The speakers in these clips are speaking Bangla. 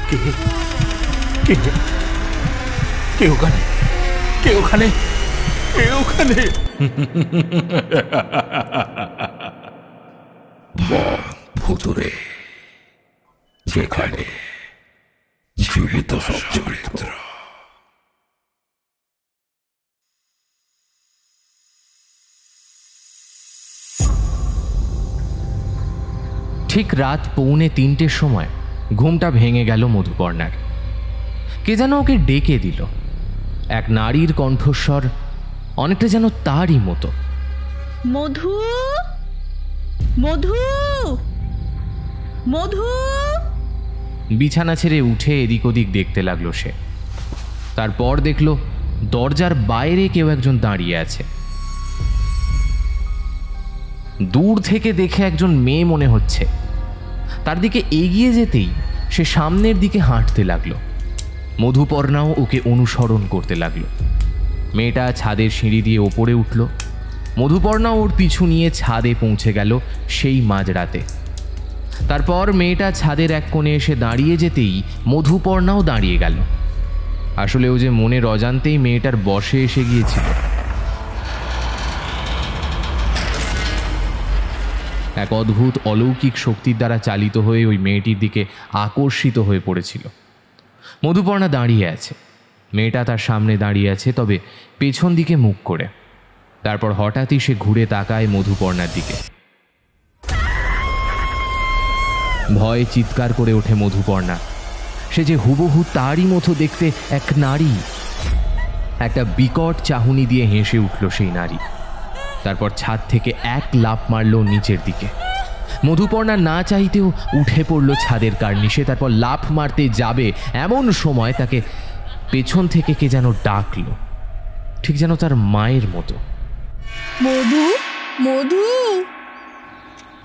কে কে কে ওখানে? কে ওখানে? কে ওখানে? ভুতুরে, যেখানে জীবিত সব চরিত্র। ঠিক রাত 2:45 সময় ঘুমটা ভেঙে গেল মধুপর্ণার। কে যেন ওকে ডেকে দিল। এক নারীর কণ্ঠস্বর, অনেকটা যেন তারই মতো। মধু, মধু, মধু। বিছানা ছেড়ে উঠে এদিক ওদিক দেখতে লাগলো সে। তারপর দেখলো দরজার বাইরে কেউ একজন দাঁড়িয়ে আছে। দূর থেকে দেখে একজন মেয়ে মনে হচ্ছে। তার দিকে এগিয়ে যেতেই সে সামনের দিকে হাঁটতে লাগলো। মধুপর্ণাও ওকে অনুসরণ করতে লাগলো। মেয়েটা ছাদের সিঁড়ি দিয়ে ওপরে উঠল। মধুপর্ণা ওর পিছু নিয়ে ছাদে পৌঁছে গেল সেই মাঝরাতে। তারপর মেয়েটা ছাদের এক কোণে এসে দাঁড়িয়ে যেতেই মধুপর্ণাও দাঁড়িয়ে গেল। আসলে ও যে মনের অজান্তেই মেয়েটার বশে এসে গিয়েছিল। এক অদ্ভুত অলৌকিক শক্তির দ্বারা চালিত হয়ে ওই মেয়েটির দিকে আকর্ষিত হয়ে পড়েছিল। মধুপর্ণা দাঁড়িয়ে আছে, মেয়েটা তার সামনে দাঁড়িয়ে আছে, তবে পেছন দিকে মুখ করে। তারপর হঠাৎই সে ঘুরে তাকায় মধুপর্ণার দিকে। ভয়ে চিৎকার করে ওঠে মধুপর্ণা। সে যে হুবহু তারই মতো দেখতে এক নারী। একটা বিকট চাহনি দিয়ে হেসে উঠল সেই নারী। তারপর ছাদ থেকে এক লাফ মারল নিচের দিকে। মধুপর্ণা না চাইতেও উঠে পড়ল ছাদের কার্নিশে। তারপর লাফ মারতে যাবে এমন সময় তাকে পেছন থেকে কে যেন ডাকলো, ঠিক যেন তার মায়ের মতো। মধু, মধু।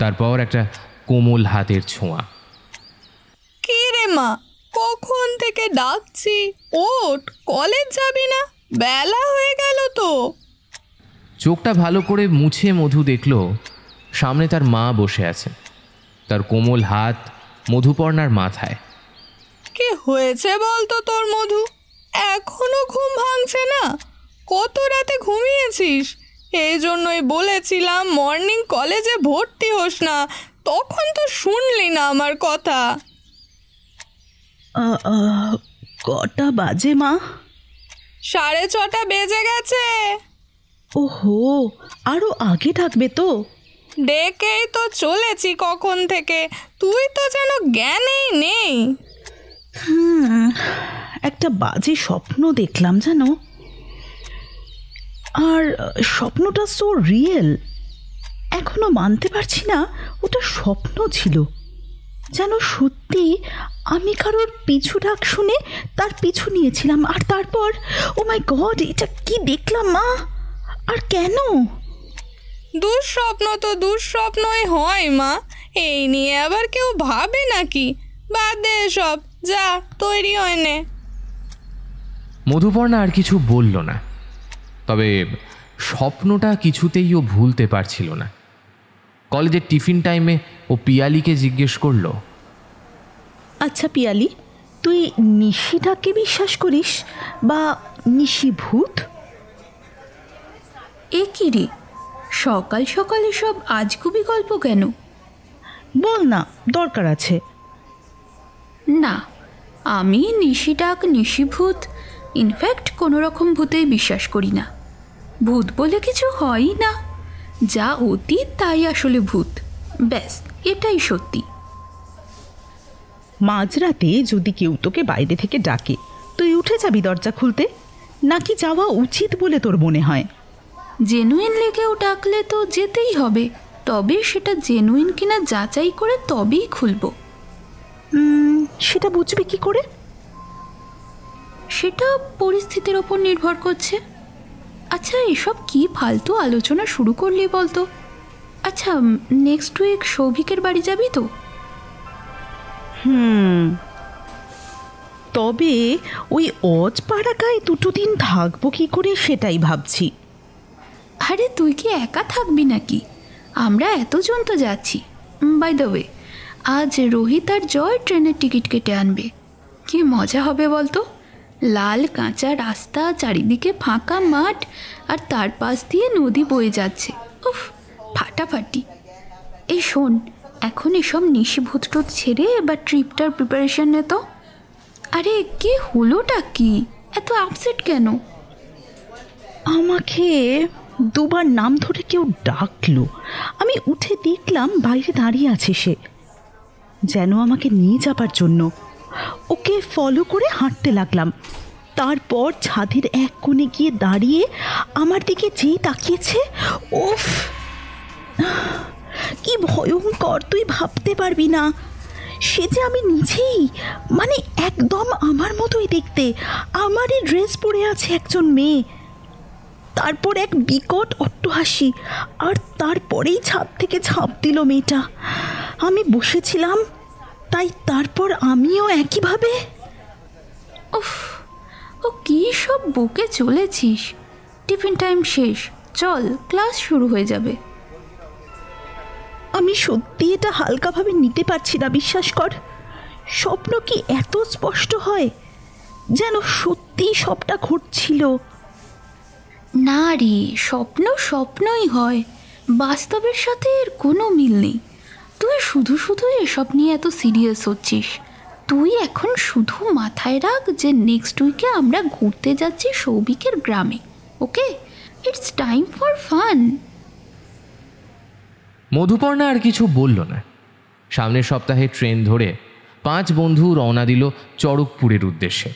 তারপর একটা কোমল হাতের ছোঁয়া। কি রে মা, কখন থেকে ডাকছি, ওঠ, কলেজ যাবি না? বেলা হয়ে গেল তো। চোখটা ভালো করে মুছে মধু দেখল সামনে তার মা বসে আছে। তার কোমল হাত মধুপর্ণার মাথায়। কি হয়েছে বলতো তোর মধু? এখনো ঘুম ভাঙছে না? কত রাতে ঘুমিয়েছিস? এই জন্যই বলেছিলাম মর্নিং কলেজে ভর্তি হোস না, তখন তো শুনলি না আমার কথা। কটা বাজে মা? 6:30 বেজে গেছে। ওহো, আরো আগে থাকবে তো? ডেকেই তো চলেছি কখন থেকে, তুই তো যেন জ্ঞানেই নেই। একটা বাজে স্বপ্ন দেখলাম জানো, আর স্বপ্নটা সো রিয়েল। এখনো মানতে পারছি না ওটা স্বপ্ন ছিল। যেন সত্যি আমি কারোর পিছু ডাক শুনে তার পিছু নিয়েছিলাম, আর তারপর ও মাই গড, এটা কি দেখলাম মা? আর কেন? দুঃস্বপ্ন তো দুঃস্বপ্নই হয় মা, এই নিয়ে আবার কেউ ভাবে নাকি? বাদ দে সব, যা তৈরি হয় নে। মধুপর্ণা আর কিছু বলল না, তবে স্বপ্নটা কিছুতেই ও ভুলতে পারছিল না। কলেজের টিফিন টাইমে ও পিয়ালিকে জিজ্ঞেস করল, আচ্ছা পিয়ালি, তুই নিশিটাকে বিশ্বাস করিস বা নিশি ভূত? এ কি রে, সকাল সকাল এসব আজগুবি গল্প কেন? বল না, দরকার আছে। না, আমি নিশিডাক, নিশিভূত, ইনফ্যাক্ট কোনো রকম ভূতেই বিশ্বাস করি না। ভূত বলে কিছু হয়ই না, যা অতীত তাই আসলে ভূত, ব্যাস এটাই সত্যি। মাঝরাতে যদি কেউ তোকে বাইরে থেকে ডাকে, তুই উঠে যাবি দরজা খুলতে, নাকি যাওয়া উচিত বলে তোর মনে হয়? জেনুইনলি কেউ ডাকলে তো যেতেই হবে, তবে সেটা জেনুইন কিনা যাচাই করে তবেই খুলব। সেটা বুঝবি কি করে? সেটা পরিস্থিতির ওপর নির্ভর করছে। আচ্ছা, এসব কি ফালতু আলোচনা শুরু করলি বলতো? আচ্ছা, নেক্সট উইক সৌভিকের বাড়ি যাবি তো? তবে ওই অজপাড়াগায় 2 দিন থাকবো কি করে সেটাই ভাবছি। আরে তুই কি একা থাকবি নাকি? আমরা এতজন তো যাচ্ছি। বাই দ্য ওয়ে, আজ রোহিত আর জয় ট্রেনের টিকিট কেটে আনবে। কি মজা হবে বলতো, লাল কাঁচা রাস্তা, চারিদিকে ফাঁকা মাঠ, আর তার পাশ দিয়ে নদী বয়ে যাচ্ছে। উফ, ফাটাফাটি। এই শোন, এখন এসব নিশিভূত ছেড়ে এবার ট্রিপটার প্রিপারেশন নে তো। আরে কি হলোটা কি, এত আপসেট কেন? আমাকে দুবার নাম ধরে কেউ ডাকলো। আমি উঠে দেখলাম বাইরে দাঁড়িয়ে আছে সে, যেন আমাকে নিয়ে যাবার জন্য। ওকে ফলো করে হাঁটতে লাগলাম। তারপর ছাদের এক কোণে গিয়ে দাঁড়িয়ে আমার দিকে যেই তাকিয়েছে, উফ কি ভয়ঙ্কর, তুই ভাবতে পারবি না। সে যে আমি নিজেই, মানে একদম আমার মতোই দেখতে। আমারই ড্রেস পরে আছে একজন মেয়ে। তারপর এক বিকট অট্টহাসি, আর তারপরেই ছাদ থেকে ঝাঁপ দিল মেয়েটা। আমি বসেছিলাম, তাই তারপর আমিও একইভাবে। উফ, ও কী সব বকে চলেছিস? টিফিন টাইম শেষ, চল, ক্লাস শুরু হয়ে যাবে। আমি সত্যি এটা হালকাভাবে নিতে পারছি না, বিশ্বাস কর। স্বপ্ন কি এত স্পষ্ট হয়? যেন সত্যি সবটা ঘটছিল। না রে, স্বপ্ন স্বপ্নই হয়, বাস্তবের সাথে এর কোনো মিল নেই। তুই শুধু শুধু এসব নিয়ে এত সিরিয়াস হচ্ছিস। তুই এখন শুধু মাথায় রাখ যে নেক্সট উইকে আমরা ঘুরতে যাচ্ছি সৌভিকের গ্রামে। Okay, it's time for fun. Madhuparna আর কিছু বলল না। সামনের সপ্তাহে ট্রেন ধরে 5 বন্ধু রওনা দিল চড়কপুরের উদ্দেশ্যে।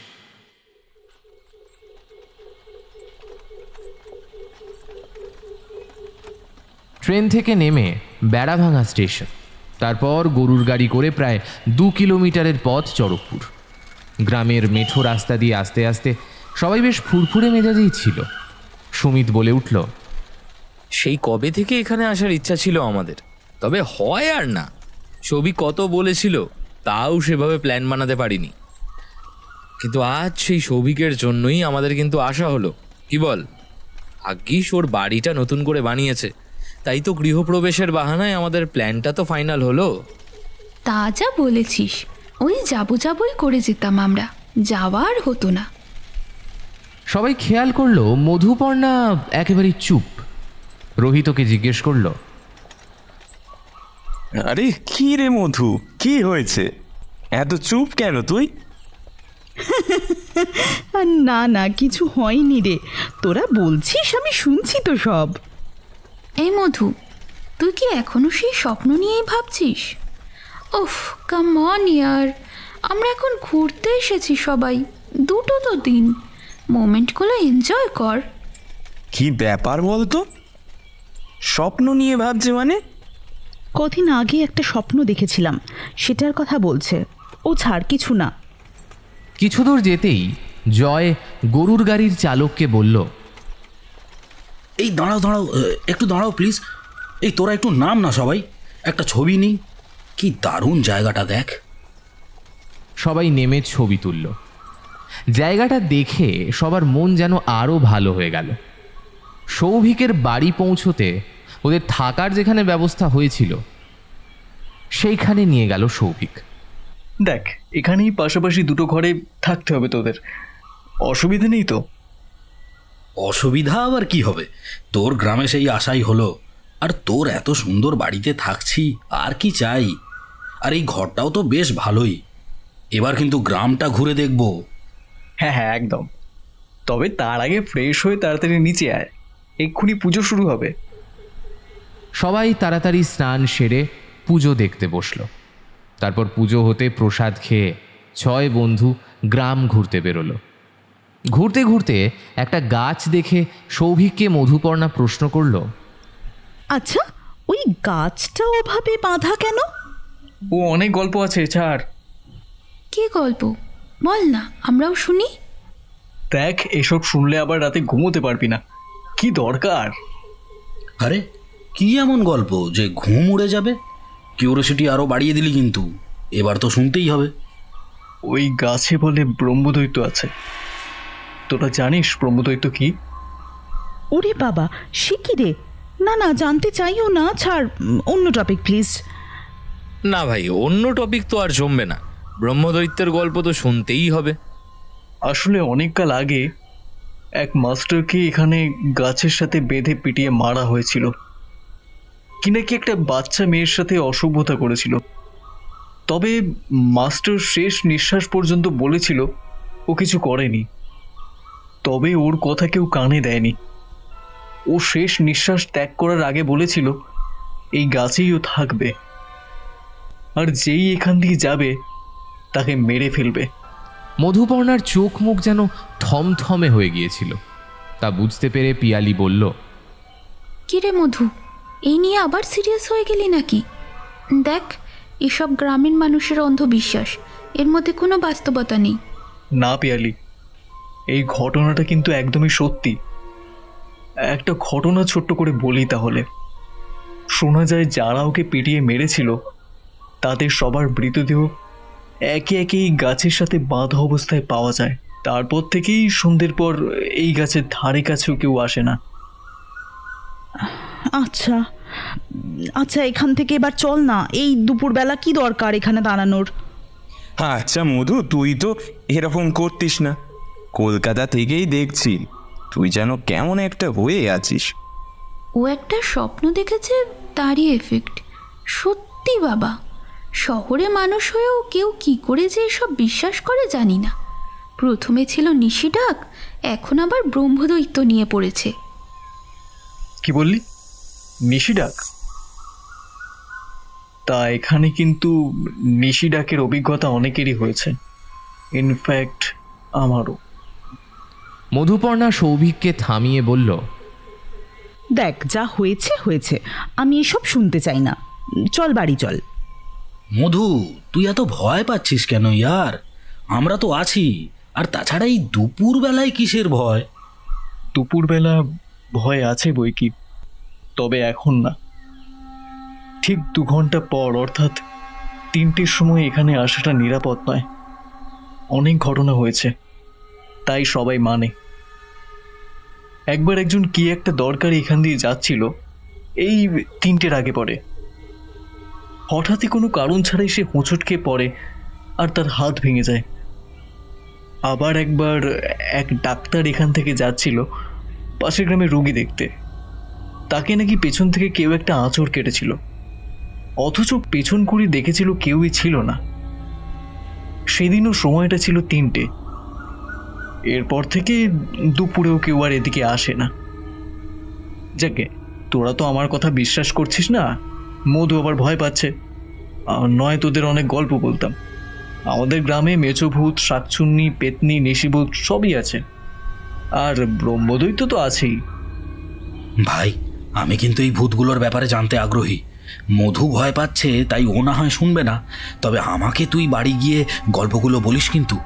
ট্রেন থেকে নেমে বেড়াভাঙা স্টেশন, তারপর গরুর গাড়ি করে প্রায় 2 কিলোমিটারের পথ চড়কপুর। গ্রামের মেঠো রাস্তা দিয়ে আস্তে আস্তে সবাই বেশ ফুরফুরে মেজাজেই ছিল। সুমিত বলে উঠল, সেই কবে থেকে এখানে আসার ইচ্ছা ছিল আমাদের, তবে হয় আর না। ছবি কত বলেছিল, তাও সেভাবে প্ল্যান বানাতে পারিনি। কিন্তু আজ সেই সৌভিকের জন্যই আমাদের কিন্তু আসা হলো, কি বল? ভাগ্যিস ওর বাড়িটা নতুন করে বানিয়েছে, তাই তো গৃহপ্রবেশের বাহানায় আমাদের প্ল্যানটা তো ফাইনাল হলো। তা যা বলেছিস, ওই যাবই করে যেতাম আমরা, যাওয়ার হতো না। সবাই খেয়াল করলো মধুপর্ণা একেবারেই চুপ। রোহিতকে জিজ্ঞেস করলো, আরে কি রে মধু, কি হয়েছে? এত চুপ কেন তুই? না না, কিছু হয়নি রে। তোরা বলছিস, আমি শুনছি তো সব। এই মধু, তুই কি এখনো সেই স্বপ্ন নিয়েই ভাবছিস? উফ, কাম অন ইয়ার, আমরা এখন ঘুরতে এসেছি সবাই, 2 তো দিন, মোমেন্টগুলো এনজয় কর। কি ব্যাপার বলতো? স্বপ্ন নিয়ে ভাবছে মানে? কদিন আগে একটা স্বপ্ন দেখেছিলাম, সেটার কথা বলছে। ও ছাড়, কিছু না। কিছু দূর যেতেই জয় গরুর গাড়ির চালককে বলল, এই দাঁড়াও, একটু দাঁড়াও প্লিজ। এই তোরা একটু নাম না, সবাই একটা ছবি নিই। কি দারুণ জায়গাটা দেখ। সবাই নেমে ছবি তুলল। জায়গাটা দেখে সবার মন যেন আরও ভালো হয়ে গেল। সৌভিকের বাড়ি পৌঁছতে ওদের থাকার যেখানে ব্যবস্থা হয়েছিল সেইখানে নিয়ে গেল সৌভিক। দেখ, এখানেই পাশাপাশি 2 ঘরে থাকতে হবে তোদের, অসুবিধা নেই তো? অসুবিধা আবার কি হবে? তোর গ্রামে সেই আশাই হলো, আর তোর এত সুন্দর বাড়িতে থাকছি, আর কি চাই? আর এই ঘরটাও তো বেশ ভালোই। এবার কিন্তু গ্রামটা ঘুরে দেখব। হ্যাঁ হ্যাঁ, একদম। তবে তার আগে ফ্রেশ হয়ে তাড়াতাড়ি নিচে আয়, এক্ষুনি পুজো শুরু হবে। সবাই তাড়াতাড়ি স্নান সেরে পুজো দেখতে বসল। তারপর পুজো হতে প্রসাদ খেয়ে 6 বন্ধু গ্রাম ঘুরতে বেরোলো। ঘুরতে ঘুরতে একটা গাছ দেখে সৌভিককে মধুপর্ণা প্রশ্ন করল, আচ্ছা, ওই গাছটা ওভাবে বাঁধা কেন? ও অনেক গল্প আছে, ছাড়। কি গল্প বল না, আমরাও শুনি। দেখ, এসব শুনলে আবার রাতে ঘুমোতে পারবি না, কি দরকার? আরে কি এমন গল্প যে ঘুম উড়ে যাবে? কিউরিওসিটি আরও বাড়িয়ে দিলি কিন্তু, এবার তো শুনতেই হবে। ওই গাছে বলে ব্রহ্মদৈত্য আছে। তোরা জানিস ব্রহ্মদৈত্য কি? ওরে বাবা, সে কি রে? না না, জানতে চাইও না, ছাড়, অন্য টপিক প্লিজ। না ভাই, অন্য টপিক তো আর জমবে না। ব্রহ্মদৈত্যের গল্প তো শুনতেই হবে। আসলে অনেককাল আগে এক মাস্টারকে এখানে গাছের সাথে বেঁধে পিটিয়ে মারা হয়েছিল। কি নাকি একটা বাচ্চা মেয়ের সাথে অসভ্যতা করেছিল। তবে মাস্টার শেষ নিঃশ্বাস পর্যন্ত বলেছিল ও কিছু করেনি, তবে ওর কথা কেউ কানে দেয়নি। ও শেষ নিঃশ্বাস ত্যাগ করার আগে বলেছিল এই গাছেই ও থাকবে, আর যেই এখান দিয়ে যাবে তাকে মেরে ফেলবে। মধুপর্ণার চোখ মুখ যেন থমথমে হয়ে গিয়েছিল। তা বুঝতে পেরে পিয়ালি বলল, কিরে মধু, এই নিয়ে আবার সিরিয়াস হয়ে গেলি নাকি? দেখ, এসব গ্রামীণ মানুষের অন্ধবিশ্বাস, এর মধ্যে কোনো বাস্তবতা নেই। না পিয়ালি, এই ঘটনাটা কিন্তু একদমই সত্যি। একটা ঘটনা ছোট্ট করে বলি তাহলে। শোনা যায় যারা ওকে পিটিয়ে মেরেছিল তাদের সবার মৃতদেহ একে একে এই গাছের সাথে বাঁধা অবস্থায় পাওয়া যায়। তারপর থেকেই সন্ধ্যের পর এই গাছের ধারে কাছেও কেউ আসে না। আচ্ছা আচ্ছা, এখান থেকে এবার চল না। এই দুপুরবেলা কি দরকার এখানে দাঁড়ানোর? আচ্ছা মধু, তুই তো এরকম করতিস না। কলকাতা থেকেই দেখছি তুই যেন কেমন একটা হয়ে আছিস। ও একটা স্বপ্ন দেখেছে, তারই এফেক্ট। সত্যি বাবা, শহরে মানুষ হয়েও কেউ কি করে যে এসব বিশ্বাস করে জানি না। প্রথমে ছিল নিশিডাক, এখন আবার ব্রহ্মদৈত্য নিয়ে পড়েছে। কি বললি? নিশিডাক? তা এখানে কিন্তু নিশিডাকের অভিজ্ঞতা অনেকেরই হয়েছে, ইনফ্যাক্ট আমারও। মধুপর্ণা সৌভিককে থামিয়ে বলল, দেখ, যা হয়েছে হয়েছে, আমি এসব শুনতে চাই না। চল বাড়ি চল। মধু, তুই এত ভয় পাচ্ছিস কেন ইয়ার? আমরা তো আছি। আর তাছাড়া এই দুপুর বেলায় কিসের ভয়? দুপুরবেলা ভয় আছে বই কি, তবে এখন না। ঠিক 2 ঘন্টা পর, অর্থাৎ 3টের সময় এখানে আসাটা নিরাপদ নয়। অনেক ঘটনা হয়েছে, তাই সবাই মানে। একবার একজন কি একটা দরকারি এখান দিয়ে যাচ্ছিল এই 3টের আগে পরে। হঠাৎই কোনো কারণ ছাড়াই সে হোঁচট খেয়ে পড়ে আর তার হাত ভেঙে যায়। আবার একবার এক ডাক্তার এখান থেকে যাচ্ছিল পাশের গ্রামে রোগী দেখতে। তাকে নাকি পেছন থেকে কেউ একটা আঁচড় কেটেছিল, অথচ পেছন করে দেখেছিল কেউই ছিল না। সেদিনও সময়টা ছিল 3টে। এরপর থেকে দুপুরেও কেউ আর এদিকে আসে না। যাকে, তোরা তো আমার কথা বিশ্বাস করছিস না। মধু আবার ভয় পাচ্ছে, নয় তোদের অনেক গল্প বলতাম। আমাদের গ্রামে মেচোভূত, শাকচুন্নি, পেতনি, নিশিভূত সবই আছে, আর ব্রহ্মদৈত্য তো আছেই। ভাই, আমি কিন্তু এই ভূতগুলোর ব্যাপারে জানতে আগ্রহী। মধু ভয় পাচ্ছে তাই ও না হয় শুনবে না, তবে আমাকে তুই বাড়ি গিয়ে গল্পগুলো বলিস কিন্তু।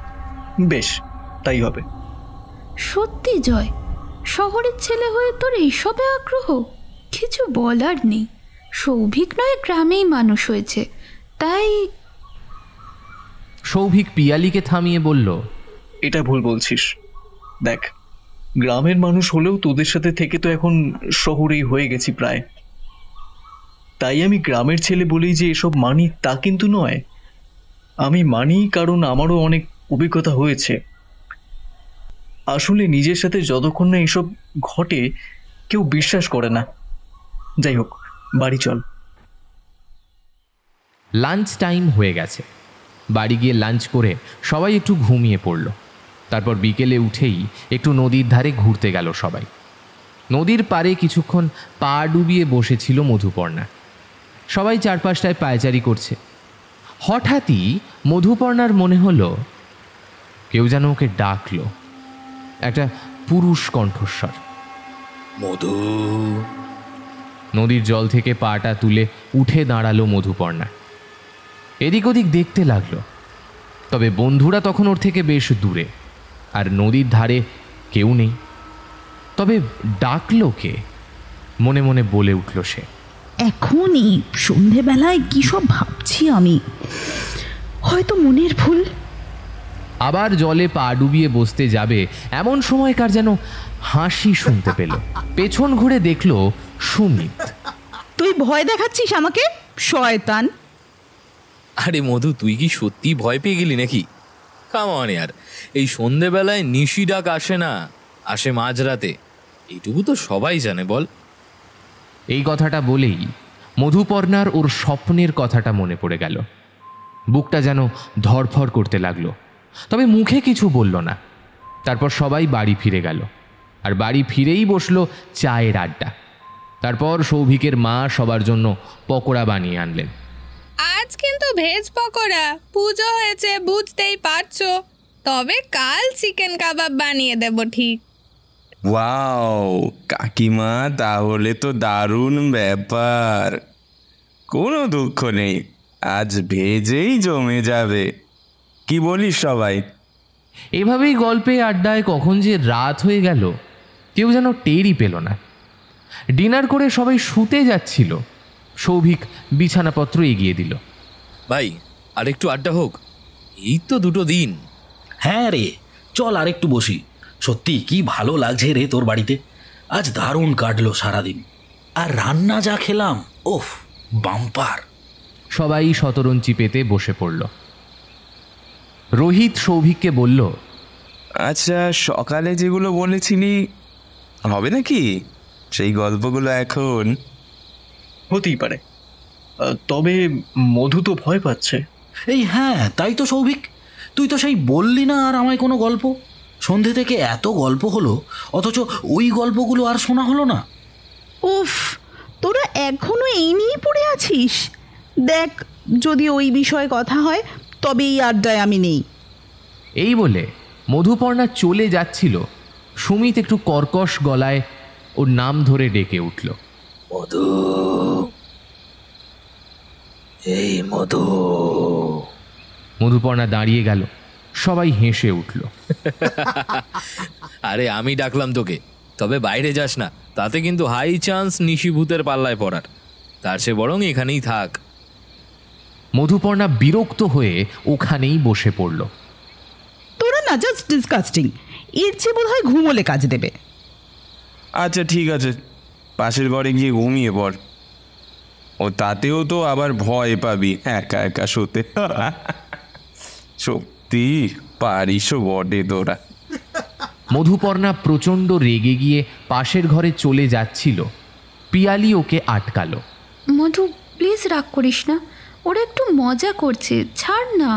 বেশ, তাই হবে। সত্যি জয়, শহরের ছেলে হয়ে তোর এইসবে আগ্রহ? কিছু বলার নেই। সৌভিক নয় গ্রামেই মানুষ হয়েছে, তাই। সৌভিক পিয়ালিকে থামিয়ে বলল, এটা ভুল বলছিস। দেখ, গ্রামের মানুষ হলেও তোদের সাথে থেকে তো এখন শহরেই হয়ে গেছি প্রায়। তাই আমি গ্রামের ছেলে বলেই যে এসব মানি তা কিন্তু নয়। আমি মানি কারণ আমারও অনেক অভিজ্ঞতা হয়েছে। আসলে নিজের সাথে যতক্ষণ না এসব ঘটে কেউ বিশ্বাস করে না। যাই হোক, বাড়ি চল। লাঞ্চ টাইম হয়ে গেছে। বাড়ি গিয়ে লাঞ্চ করে সবাই একটু ঘুমিয়ে পড়ল। তারপর বিকেলে উঠেই একটু নদীর ধারে ঘুরতে গেল সবাই। নদীর পাড়ে কিছুক্ষণ পা ডুবিয়ে বসেছিল মধুপর্ণা। সবাই চারপাশটায় পায়চারি করছে। হঠাৎই মধুপর্ণার মনে হলো কেউ যেন ওকে ডাকলো, একটা পুরুষ কণ্ঠস্বর। মধু। নদীর জল থেকে পাটা তুলে উঠে দাঁড়ালো মধুপর্ণা। এদিক ওদিক দেখতে লাগলো, তবে বন্ধুরা তখন ওর থেকে বেশ দূরে, আর নদীর ধারে কেউ নেই। তবে ডাকলো কে? মনে মনে বলে উঠল সে, এখনই সন্ধেবেলায় কী সব ভাবছি আমি, হয়তো মনের ভুল। আবার জলে পা ডুবিয়ে বসতে যাবে এমন সময় কার যেন হাসি শুনতে পেল। পেছন ঘুরে দেখলো সুমিত। তুই ভয় দেখাচ্ছিস আমাকে, শয়তান! আরে মধু, তুই কি সত্যি ভয় পেয়ে গেলি নাকি? কাম অন ইয়ার, এই সন্ধেবেলায় নিশি ডাক আসে না, আসে মাঝরাতে। এইটুকু তো সবাই জানে, বল? এই কথাটা বলেই মধুপর্ণার ওর স্বপ্নের কথাটা মনে পড়ে গেল। বুকটা যেন ধড়ফড় করতে লাগলো, তবে মুখে কিছু বলল না। তারপর সবাই বাড়ি ফিরে গেল, আর বাড়ি ফিরেই বসলো চায়ের আড্ডা। তারপর সৌভিকের মা সবার জন্য পকোড়া বানিয়ে আনলেন। আজ কিন্তু ভেজ পকোড়া, পুজো হয়েছে বুঝতেই পারছো, তবে কাল চিকেন কাবাব বানিয়ে দেব ঠিক। ওয়াও কাকিমা, তাহলে তো দারুণ ব্যাপার। কোনো দুঃখ নেই, আজ ভেজেই জমে যাবে। কি বলিস সবাই? এভাবেই গল্পে আড্ডায় কখন যে রাত হয়ে গেল কেউ যেন টেরই পেল না। ডিনার করে সবাই শুতে যাচ্ছিল, সৌভিক বিছানাপত্র এগিয়ে দিল। ভাই, আর একটু আড্ডা হোক, এই তো 2 দিন। হ্যাঁ রে, চল আর একটু বসি। সত্যি কি ভালো লাগছে রে তোর বাড়িতে, আজ দারুণ কাটলো সারাদিন। আর রান্না যা খেলাম, ওফ বাম্পার। সবাই শতরঞ্চি পেতে বসে পড়ল। রোহিত সৌভিককে বলল, আচ্ছা, সকালে যেগুলো বলেছিলি হবে নাকি সেই গল্পগুলো এখন? হতেই পারে, তবে মধু তো ভয় পাচ্ছে। এই হ্যাঁ, তাই তো সৌভিক, তুই তো সেই বললি না আর আমায় কোনো গল্প। সন্ধে থেকে এত গল্প হলো, অথচ ওই গল্পগুলো আর শোনা হলো না। উফ, তোরা এখনো এই নিয়ে পড়ে আছিস? দেখ, যদি ওই বিষয়ে কথা হয় তবে এই আড্ডায় আমি নেই। এই বলে মধুপর্ণা চলে যাচ্ছিল, সুমিত একটু কর্কশ গলায় ওর নাম ধরে ডেকে উঠল, মধু, এই মধু। মধুপর্ণা দাঁড়িয়ে গেল, সবাই হেসে উঠল। আরে আমি ডাকলাম তোকে, তবে বাইরে যাস না, তাতে কিন্তু হাই চান্স নিশিভূতের পাল্লায় পড়ার। তার চেয়ে বরং এখানেই থাক। মধুপর্ণা বিরক্ত হয়ে ওখানেই বসে পড়ল। তোরা না জাস্ট ডিসকাস্টিং, এর চেয়ে বোধ হয় ঘুমোলে কাজ দেবে। আচ্ছা ঠিক আছে, পাশের ঘরে গিয়ে ঘুমিয়ে পড়। ও তাতেও তো আবার ভয় পাবি একা একা শুতে। সত্যি পারিসও বটে তোরা। মধুপর্ণা প্রচণ্ড রেগে গিয়ে পাশের ঘরে চলে যাচ্ছিল, পিয়ালি ওকে আটকালো। মধু, প্লিজ রাগ করিস না, ওরা একটু মজা করছে, ছাড় না।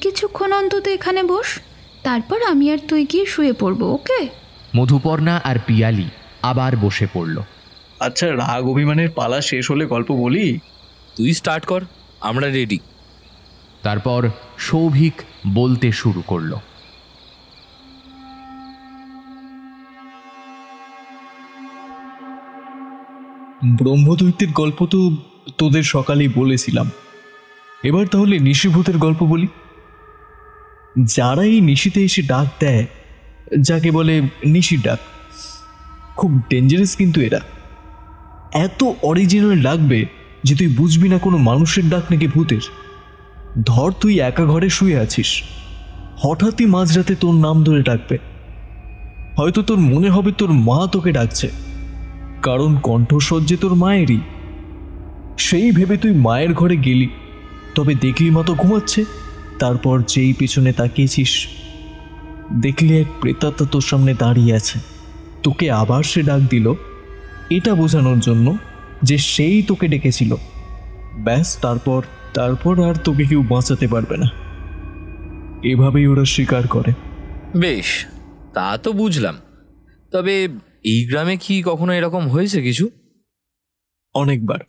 কিছুক্ষণ অন্তত এখানে বস, তারপর আমি আর তুই গিয়ে শুয়ে পড়বো, ওকে? মধুপর্ণা আর পিয়ালি আবার বসে পড়ল। আচ্ছা, রাগ অভিমানের পালা শেষ হলে গল্প বলি। তুই স্টার্ট কর, আমরা রেডি। তারপর সৌভিক বলতে শুরু করলো। ব্রহ্মদৈত্যের গল্প তো তোদের সকালেই বলেছিলাম, এবার তাহলে নিশিভূতের গল্প বলি। যারা এই নিশিতে এসে ডাক দেয়, যাকে বলে নিশির ডাক, খুব ডেঞ্জারাস কিন্তু এরা। এত অরিজিনাল ডাকবে যে তুই বুঝবি না কোনো মানুষের ডাক নাকি ভূতের। ধর তুই একা ঘরে শুয়ে আছিস, হঠাৎই মাঝরাতে তোর নাম ধরে ডাকবে। হয়তো তোর মনে হবে তোর মা তোকে ডাকছে, কারণ কণ্ঠস্বর যে তোর মায়েরই। সেই ভেবে তুই মায়ের ঘরে গেলি, তবে দেখলি মা তো ঘুমাচ্ছে। তারপর যেই পেছনে তাকিয়েছিস, দেখলি এক প্রেতাত্মা তোর সামনে দাঁড়িয়ে আছে। তোকে আবার সে ডাক দিল, এটা বোঝানোর জন্য যে সেই তোকে ডেকেছিল। ব্যাস, তারপর আর তোকে কেউ বাঁচাতে পারবে না। এভাবেই ওরা স্বীকার করে। বেশ, তা তো বুঝলাম, তবে এই গ্রামে কি কখনো এরকম হয়েছে কিছু? অনেকবার।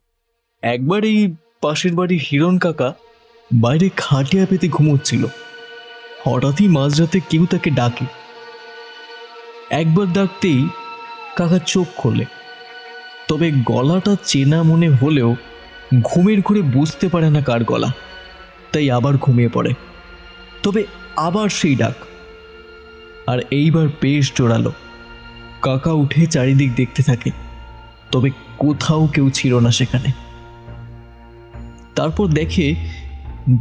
একবার এই পাশের বাড়ির হিরণ কাকা বাইরে খাটিয়া পেতে ঘুমোচ্ছিল, হঠাৎই মাঝরাতে কেউ তাকে ডাকে। একবার ডাকতেই কাকা চোখ খোলে, তবে গলাটা চেনা মনে হলেও ঘুমের ঘুরে বুঝতে পারে না কার গলা, তাই আবার ঘুমিয়ে পড়ে। তবে আবার সেই ডাক, আর এইবার বেশ জোরালো। কাকা উঠে চারিদিক দেখতে থাকে, তবে কোথাও কেউ ছিল না সেখানে। তারপর দেখে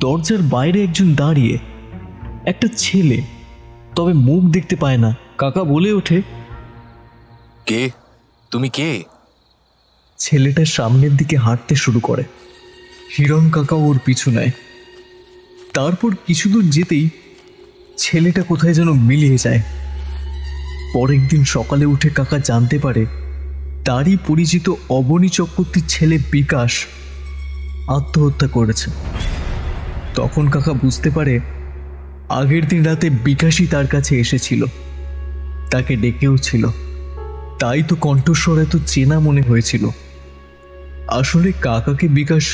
দরজার বাইরে একজন দাঁড়িয়ে, একটা ছেলে, তবে মুখ দেখতে পায় না। কাকা বলে ওঠে, কে তুমি? কে? ছেলেটা সামনের দিকে হাঁটতে শুরু করে। হিরণ কাকা ওর পিছু নেয়। তারপর কিছু দূর যেতেই ছেলেটা কোথায় যেন মিলিয়ে যায়। পরের দিন সকালে উঠে কাকা জানতে পারে তারই পরিচিত অবনী চক্রবর্তীর ছেলে বিকাশ আত্মহত্যা করেছে। তখন কাকা বুঝতে পারে আগের দিন রাতে বিকাশই তার কাছে এসেছিল, তাকে ডেকেও ছিল, তাই তো কণ্ঠস্বর এত চেনা মনে হয়েছিল। আসলে কাকাকে বিকাশ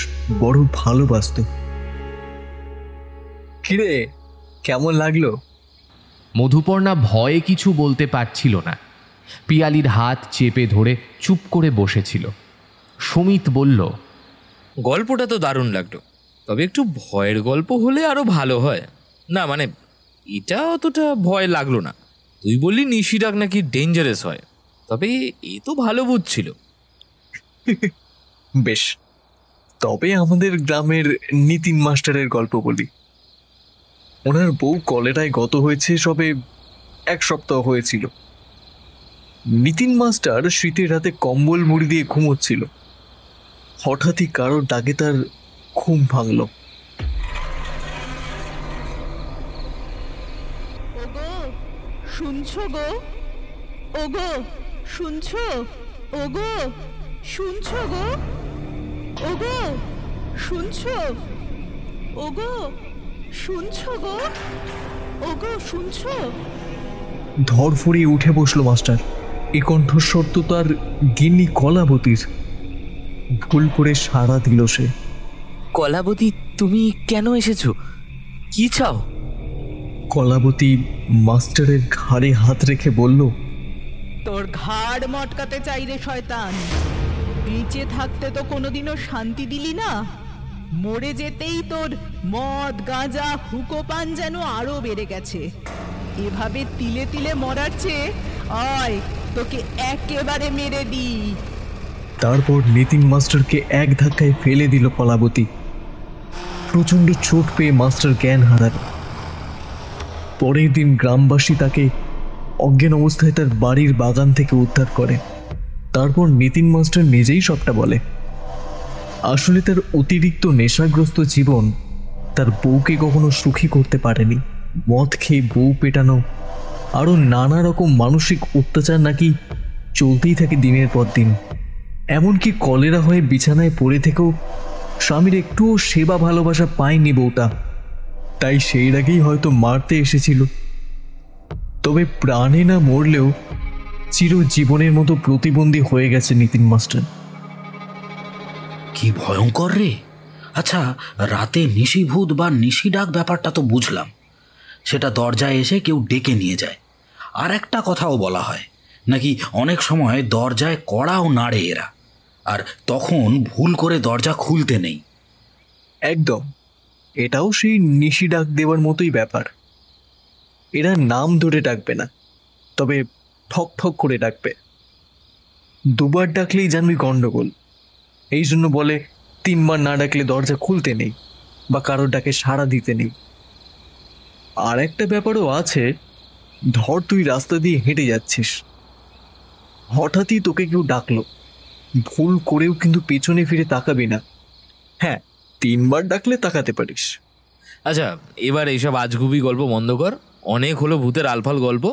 বড় ভালোবাসত। কিরে, কেমন লাগলো? মধুপর্ণা ভয়ে কিছু বলতে পারছিল না। পিয়ালির হাত চেপে ধরে চুপ করে বসেছিল। সুমিত বলল, গল্পটা তো দারুণ লাগলো, তবে একটু ভয়ের গল্প হলে আরো ভালো হয়। না মানে এটা অতটা ভয় লাগলো না। তুই বললি নিশিরাগ নাকি ডেঞ্জারাস হয়, তবে এ তো ভালো বুঝছিল। বেশ, তবে আমাদের গ্রামের নিতিন মাস্টারের গল্প বলি। ওনার বউ কলেরায় গত হয়েছে সবে 1 সপ্তাহ হয়েছিল। নিতিন মাস্টার শীতের রাতে কম্বল মুড়ি দিয়ে ঘুমোচ্ছিল। হঠাৎই কারোর ডাকে তার ঘুম ভাঙল। ওগো শুনছো গো, ওগো শুনছো, ওগো শুনছো গো, ওগো শুনছো, ওগো শুনছো গো, ওগো শুনছো। ধরফড়িয়ে উঠে বসলো মাস্টার। এ কণ্ঠস্বর তো তার গিন্নি কলাবতীর। ভুল করে সাড়া দিল সে। কলাবতী, তুমি কেন এসেছো? কি চাও? কলাবতী মাস্টারের ঘাড়ে হাত রেখে বলল, তোর ঘাড় মটকাতে চাই রে শয়তান। বেঁচে থাকতে তো কোনোদিনও শান্তি দিলি না, মরে যেতেই তোর মদ গাঁজা হুকোপান যেন আরো বেড়ে গেছে। এভাবে তিলে তিলে মরার চেয়ে আয় তোকে একেবারে মেরে দিই। তারপর নিতিন মাস্টারকে এক ধাক্কায় ফেলে দিল কলাবতী। প্রচণ্ড চোট পেয়ে মাস্টার জ্ঞান হারাল। পরের দিন গ্রামবাসী তাকে অজ্ঞান অবস্থায় তার বাড়ির বাগান থেকে উদ্ধার করে। তারপর নিতিন মাস্টার নিজেই সবটা বলে। আসলে তার অতিরিক্ত নেশাগ্রস্ত জীবন তার বউকে কখনো সুখী করতে পারেনি। মদ খেয়ে বউ পেটানো, আরও নানা রকম মানসিক অত্যাচার নাকি চলতেই থাকে দিনের পর দিন। এমনকি কলেরা হয়ে বিছানায় পড়ে থেকেও স্বামীর একটুও সেবা ভালোবাসা পায়নি বউটা, তাই সেই আগেই হয়তো মারতে এসেছিল। তবে প্রাণে না মরলেও চিরজীবনের মতো প্রতিবন্ধী হয়ে গেছে নিতিন মাস্টার। কি ভয়ঙ্কর রে! আচ্ছা, রাতে নিশিভূত বা নিশিডাক ব্যাপারটা তো বুঝলাম, সেটা দরজায় এসে কেউ ডেকে নিয়ে যায়। আর একটা কথাও বলা হয় নাকি অনেক সময় দরজায় কড়াও নাড়ে এরা, আর তখন ভুল করে দরজা খুলতে নেই। একদম, এটাও সেই নিশি ডাক দেওয়ার মতোই ব্যাপার। এরা নাম ধরে ডাকবে না, তবে ঠক ঠক করে ডাকবে। 2 বার ডাকলেই জানবি গন্ডগোল। এই জন্য বলে 3 বার না ডাকলে দরজা খুলতে নেই বা কারোর ডাকে সাড়া দিতে নেই। আর একটা ব্যাপারও আছে, ধর তুই রাস্তা দিয়ে হেঁটে যাচ্ছিস, হঠাৎই তোকে কেউ ডাকলো, ভুল করেও কিন্তু পেছনে ফিরে তাকাবি না। হ্যাঁ, 3 বার ডাকলে তাকাতে পারিস। আচ্ছা, এবার এইসব আজগুবি গল্প বন্ধ কর। অনেক হলো ভূতের আলফাল গল্প,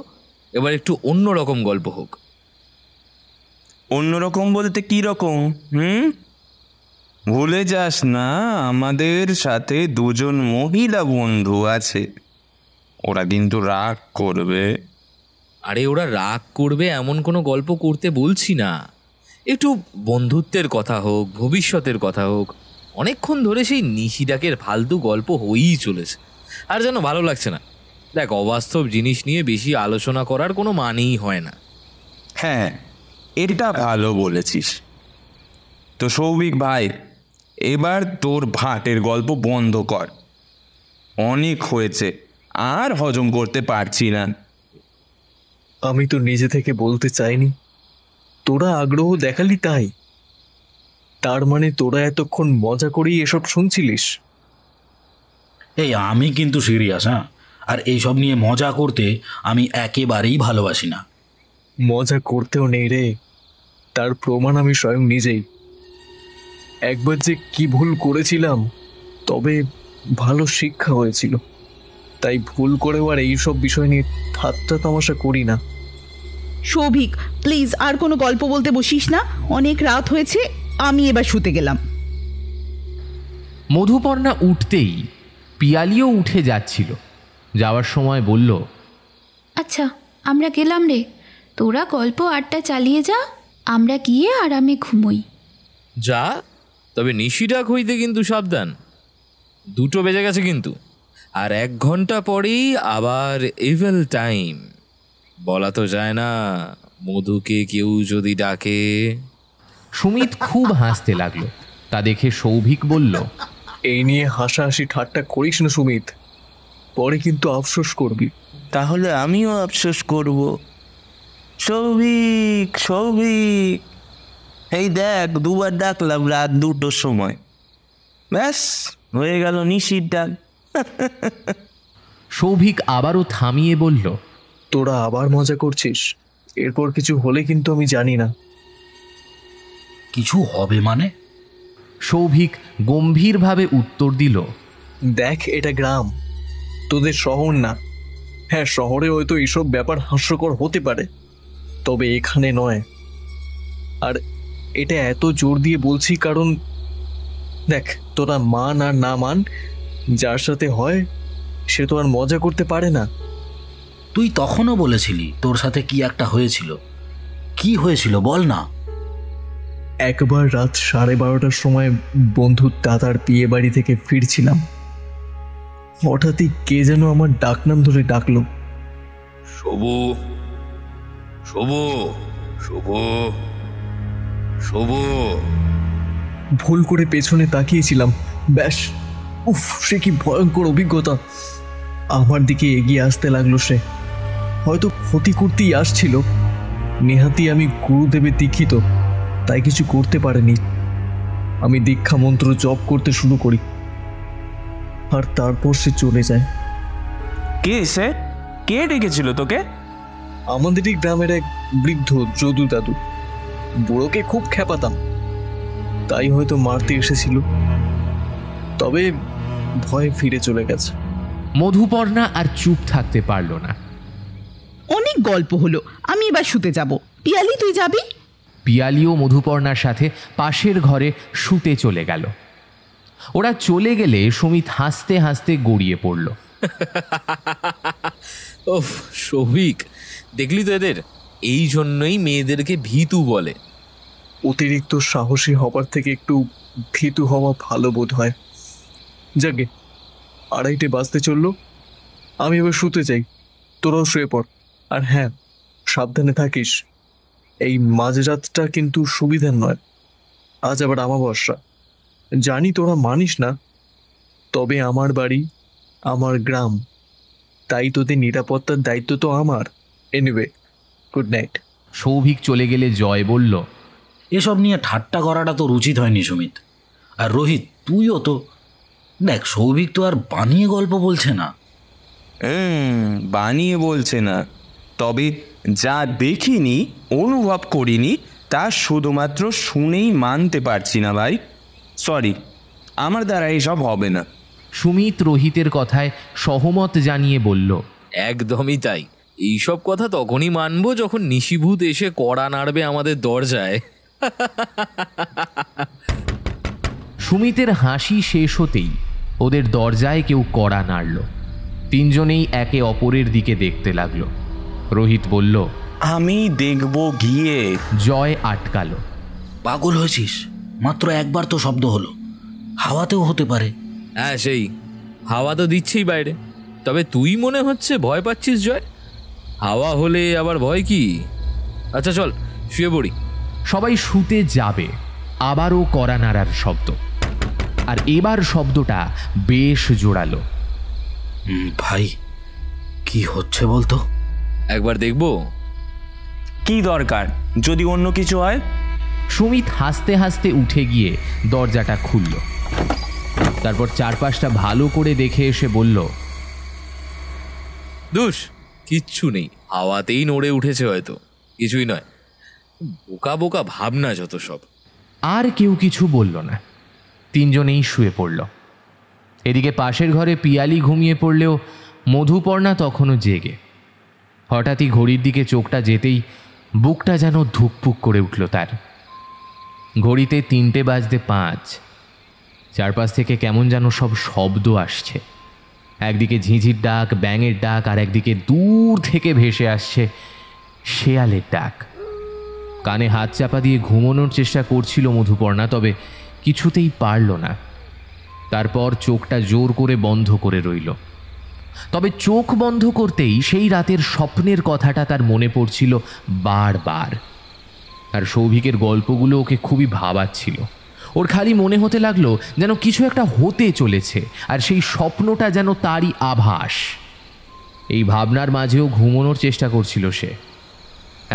এবার একটু অন্য রকম গল্প হোক। অন্যরকম বলতে কি রকম? ভুলে যাস না আমাদের সাথে 2 জন মহিলা বন্ধু আছে, ওরা কিন্তু রাগ করবে। আরে ওরা রাগ করবে এমন কোনো গল্প করতে বলছি না, একটু বন্ধুত্বের কথা হোক, ভবিষ্যতের কথা হোক। অনেকক্ষণ ধরে সেই নিশিডাকের ফালতু গল্প হয়েই চলেছে, আর যেন ভালো লাগছে না। দেখ, অবাস্তব জিনিস নিয়ে বেশি আলোচনা করার কোনো মানেই হয় না। হ্যাঁ, এটা ভালো বলেছিস। তো সৌভিক ভাই, এবার তোর ভাটের গল্প বন্ধ কর, অনেক হয়েছে, আর হজম করতে পারছি না। আমি তো নিজে থেকে বলতে চাইনি, তোরা আগ্রহ দেখালি তাই। তার মানে তোরা এতক্ষণ মজা করেই এসব শুনছিলিস? এই আমি কিন্তু সিরিয়াস, হ্যাঁ, আর এইসব নিয়ে মজা করতে আমি একেবারেই ভালোবাসি না। মজা করতেও নেই রে, তার প্রমাণ আমি স্বয়ং নিজেই। একবার যে কি ভুল করেছিলাম, তবে ভালো শিক্ষা হয়েছিল, তাই ভুল করেও আর এইসব বিষয় নিয়ে ঠাট্টা তামাশা করি না। সৌভিক, প্লিজ আর কোনো গল্প বলতে বসিস না, অনেক রাত হয়েছে, আমি এবার শুতে গেলাম। মধুপর্ণা উঠতেই পিয়ালিও উঠে যাচ্ছিল। যাওয়ার সময় বলল, আচ্ছা আমরা গেলাম রে, তোরা গল্প আড্ডা চালিয়ে যা, আমরা গিয়ে আরামে ঘুমোই। যা, তবে নিশিডাক হইতে কিন্তু সাবধান, 2টো বেজে গেছে কিন্তু, আর 1 ঘন্টা পরেই আবার ইভেল টাইম। বলা তো যায় না, মধুকে কেউ যদি ডাকে। সুমিত খুব হাসতে লাগলো। তা দেখে সৌভিক বলল, এই নিয়ে হাসাহাসি ঠাট্টা করিস না সুমিত, পরে কিন্তু আফসোস করবি। তাহলে আমিও আফসোস করব। সৌভিক, সৌভিক, এই দেখ 2বার ডাকলাম রাত 2টোর সময়, ব্যাস হয়ে গেল নিশির ডাক। সৌভিক আবারও থামিয়ে বলল, তোরা আবার মজা করছিস? এরপর কিছু হলে কিন্তু আমি জানি না। কিছু হবে মানে? সৌভিক গম্ভীরভাবে উত্তর দিল, দেখ এটা গ্রাম, তোদের শহর না। হ্যাঁ, শহরে হয়তো এইসব ব্যাপার হাস্যকর হতে পারে, তবে এখানে নয়। আর এটা এত জোর দিয়ে বলছি কারণ দেখ, তোরা মান আর না মান, যার সাথে হয় সে তো আর মজা করতে পারে না। তুই তখনও বলেছিলি তোর সাথে কি একটা হয়েছিল। কি হয়েছিল বল না। একবার রাত 12:30টার সময় বন্ধুর দাদার বিয়ে বাড়ি থেকে ফিরছিলাম, হঠাৎই কে যেন আমার ডাকনাম ধরে ডাকলো, শুভু, শুভু, শুভু, শুভু। ভুল করে পেছনে তাকিয়েছিলাম, ব্যাস, উফ, সে কি ভয়ঙ্কর অভিজ্ঞতা। আমার দিকে এগিয়ে আসতে লাগলো সে, হয়তো ক্ষতি করতেই আসছিল। নেহাতি আমি গুরুদেবের দীক্ষিত, তাই কিছু করতে পারেনি। আমি দীক্ষা মন্ত্র জপ করতে শুরু করি, আর তারপর সে চলে যায়। কে সে? কে ডেকেছিল তোকে? আমাদেরই গ্রামের এক বৃদ্ধ যদু দাদু। বুড়োকে খুব খেপাতাম, তাই হয়তো মারতে এসেছিল, তবে ভয়ে ফিরে চলে গেছে। মধুপর্ণা আর চুপ থাকতে পারল না। অনেক গল্প হলো, আমি এবার শুতে যাব। পিয়ালি, তুই যাবি? পিয়ালিও মধুপর্ণার সাথে পাশের ঘরে শুতে চলে গেল। ওরা চলে গেলে সুমিত হাসতে হাসতে গড়িয়ে পড়ল। ওফ সৌভিক, দেখলি তো এদের, এই জন্যই মেয়েদেরকে ভীতু বলে। অতিরিক্ত সাহসী হবার থেকে একটু ভীতু হওয়া ভালো বোধ হয়। যাকে 2:30 বাজতে চললো, আমি এবার শুতে চাই, তোরাও শুয়ে পড়। আর হ্যাঁ, সাবধানে থাকিস, এই মাঝরাতটা কিন্তু সুবিধার নয়। আজ আবার আমাবস্যা, জানি তোরা মানিস না, তবে আমার বাড়ি, আমার গ্রাম, তাই তোদের নিরাপত্তার দায়িত্ব তো আমার। Anyway, good night. সৌভিক চলে গেলে জয় বলল, এসব নিয়ে ঠাট্টা করাটা তো উচিত হয়নি সুমিত। আর রোহিত, তুইও তো দেখ, সৌভিক তো আর বানিয়ে গল্প বলছে না। বানিয়ে বলছে না, তবে যা দেখিনি, অনুভব করিনি, তা শুধুমাত্র শুনেই মানতে পারছি না ভাই। সরি, আমার দ্বারা এসব হবে না। সুমিত রোহিতের কথায় সহমত জানিয়ে বলল, একদমই তাই। এইসব কথা তখনই মানবো যখন নিশিভূত এসে কড়া নাড়বে আমাদের দরজায়। সুমিতের হাসি শেষ হতেই ওদের দরজায় কেউ কড়া নাড়ল। তিনজনেই একে অপরের দিকে দেখতে লাগলো। রোহিত বলল, আমি দেখব গিয়ে। জয় আটকালো। পাগল হয়েছিস? মাত্র একবার তো শব্দ হলো, হাওয়াতেও হতে পারে। হ্যাঁ, সেই হাওয়া তো দিচ্ছেই বাইরে, তবে তুই মনে হচ্ছে ভয় পাচ্ছিস জয়। হাওয়া হলে আবার ভয় কি? আচ্ছা চল শুয়ে পড়ি। সবাই শুতে যাবে, আবারও কড়া নাড়ার শব্দ, আর এবার শব্দটা বেশ জোরালো। ভাই, কি হচ্ছে বলতো? একবার দেখবো। কি দরকার, যদি অন্য কিছু হয়? সুমিত হাসতে হাসতে উঠে গিয়ে দরজাটা খুলল। তারপর চারপাশটা ভালো করে দেখে এসে বলল, দুষ কিচ্ছু নেই, হাওয়াতেই নড়ে উঠেছে হয়তো, কিছুই নয়। বোকা বোকা ভাবনা যত সব। আর কেউ কিছু বলল না। তিনজনেই শুয়ে পড়ল। এদিকে পাশের ঘরে পিয়ালি ঘুমিয়ে পড়লেও মধুপর্ণা তখনও জেগে। হঠাৎই ঘড়ির দিকে চোখটা যেতেই বুকটা যেন ধুকপুক করে উঠল তার। ঘড়িতে 3:05। চারপাশ থেকে কেমন যেন সব শব্দ আসছে। একদিকে ঝিঁঝির ডাক, ব্যাঙের ডাক, আর একদিকে দূর থেকে ভেসে আসছে শেয়ালের ডাক। কানে হাত চাপা দিয়ে ঘুমানোর চেষ্টা করছিল মধুপর্ণা, তবে কিছুতেই পারল না। তারপর চোখটা জোর করে বন্ধ করে রইল। তবে চোখ বন্ধ করতেই সেই রাতের স্বপ্নের কথাটা তার মনে পড়ছিল বারবার। আর সৌভিকের গল্পগুলো ওকে খুবই ভাবাচ্ছিল। ওর খালি মনে হতে লাগলো যেন কিছু একটা হতে চলেছে, আর সেই স্বপ্নটা যেন তারই আভাস। এই ভাবনার মাঝেও ঘুমানোর চেষ্টা করছিল সে।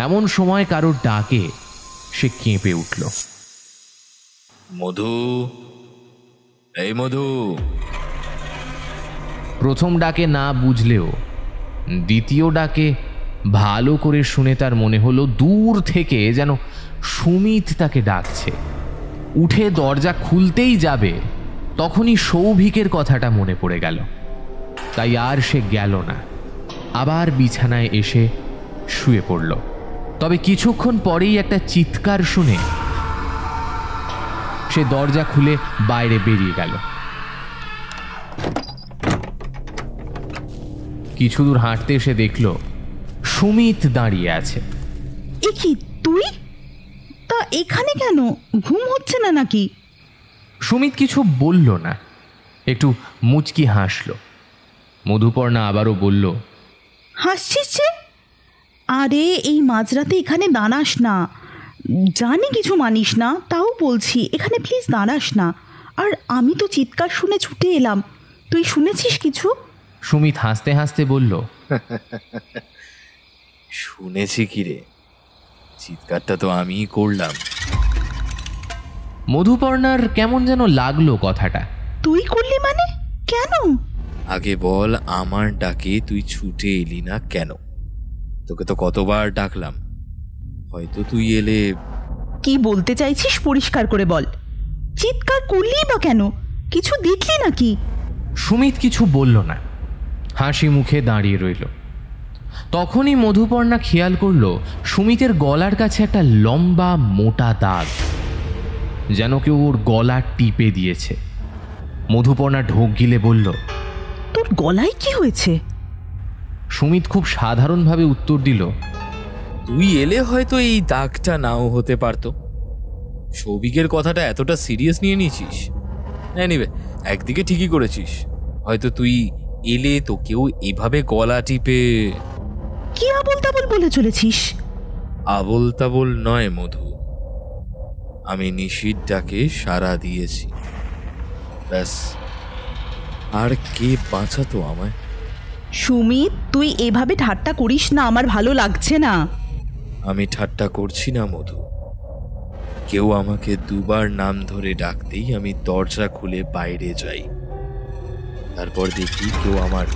এমন সময় কারোর ডাকে সে কেঁপে উঠল। মধু, এই মধু। প্রথম ডাকে না বুঝলেও দ্বিতীয় ডাকে ভালো করে শুনে তার মনে হলো দূর থেকে যেন সুমিত তাকে ডাকছে। উঠে দরজা খুলতেই যাবে, তখনই সৌভিকের কথাটা মনে পড়ে গেল। তাই আর সে গেল না, আবার বিছানায় এসে শুয়ে পড়ল। তবে কিছুক্ষণ পরেই একটা চিৎকার শুনে সে দরজা খুলে বাইরে বেরিয়ে গেল। কিছু দূর হাঁটতে এসে দেখল সুমিত দাঁড়িয়ে আছে। এ কি তুই? তা এখানে কেন? ঘুম হচ্ছে না নাকি? সুমিত কিছু বলল না, একটু মুচকি হাসল। মধুপর্ণা আবারও বলল, হাসছিস যে? আরে এই মাঝরাতে এখানে দাঁড়াস না। জানি কিছু মানিস না, তাও বলছি এখানে প্লিজ দাঁড়াস না। আর আমি তো চিৎকার শুনে ছুটে এলাম, তুই শুনেছিস কিছু? সুমিত হাসতে হাসতে বলল, শুনেছি কি রে, চিৎকারটা তো আমিই করলাম। মধুপর্ণার কেমন যেন লাগলো কথাটা। তুই করলি মানে? কেন? আগে বল, আমার ডাকে তুই ছুটে এলি না কেন? তোকে তো কতবার ডাকলাম, হয়তো তুই এলে। কি বলতে চাইছিস পরিষ্কার করে বল। চিৎকার করলি বা কেন? কিছু দেখলি নাকি? সুমিত কিছু বলল না, হাসি মুখে দাঁড়িয়ে রইল। তখনই মধুপর্ণা খেয়াল করল সুমিতের গলার কাছে একটা লম্বা মোটা দাগ, যেন কেউ ওর গলা টিপে দিয়েছে। মধুপর্ণা ঢোক গিলে বলল, তোর গলায় কি হয়েছে? সুমিত খুব সাধারণভাবে উত্তর দিল, তুই এলে হয়তো এই দাগটা নাও হতে পারতো। সৌভিকের কথাটা এতটা সিরিয়াস নিয়ে নিয়েছিস? নিবে, একদিকে ঠিকই করেছিস, হয়তো তুই এলে তো কেউ এভাবে গলা টিপে। কি আবোল তাবোল বলে চলেছিস? আবোল তাবোল নয় মধু, আমি নিশির ডাকে সাড়া দিয়েছি, ব্যাস। আর কে বাঁচাতো আমায়? সুমিত, তুই এভাবে ঠাট্টা করিস না, আমার ভালো লাগছে না। আমি ঠাট্টা করছি না মধু। কেউ আমাকে দুবার নাম ধরে ডাকতেই আমি দরজা খুলে বাইরে যাই। তারপর দেখি কেউ আমার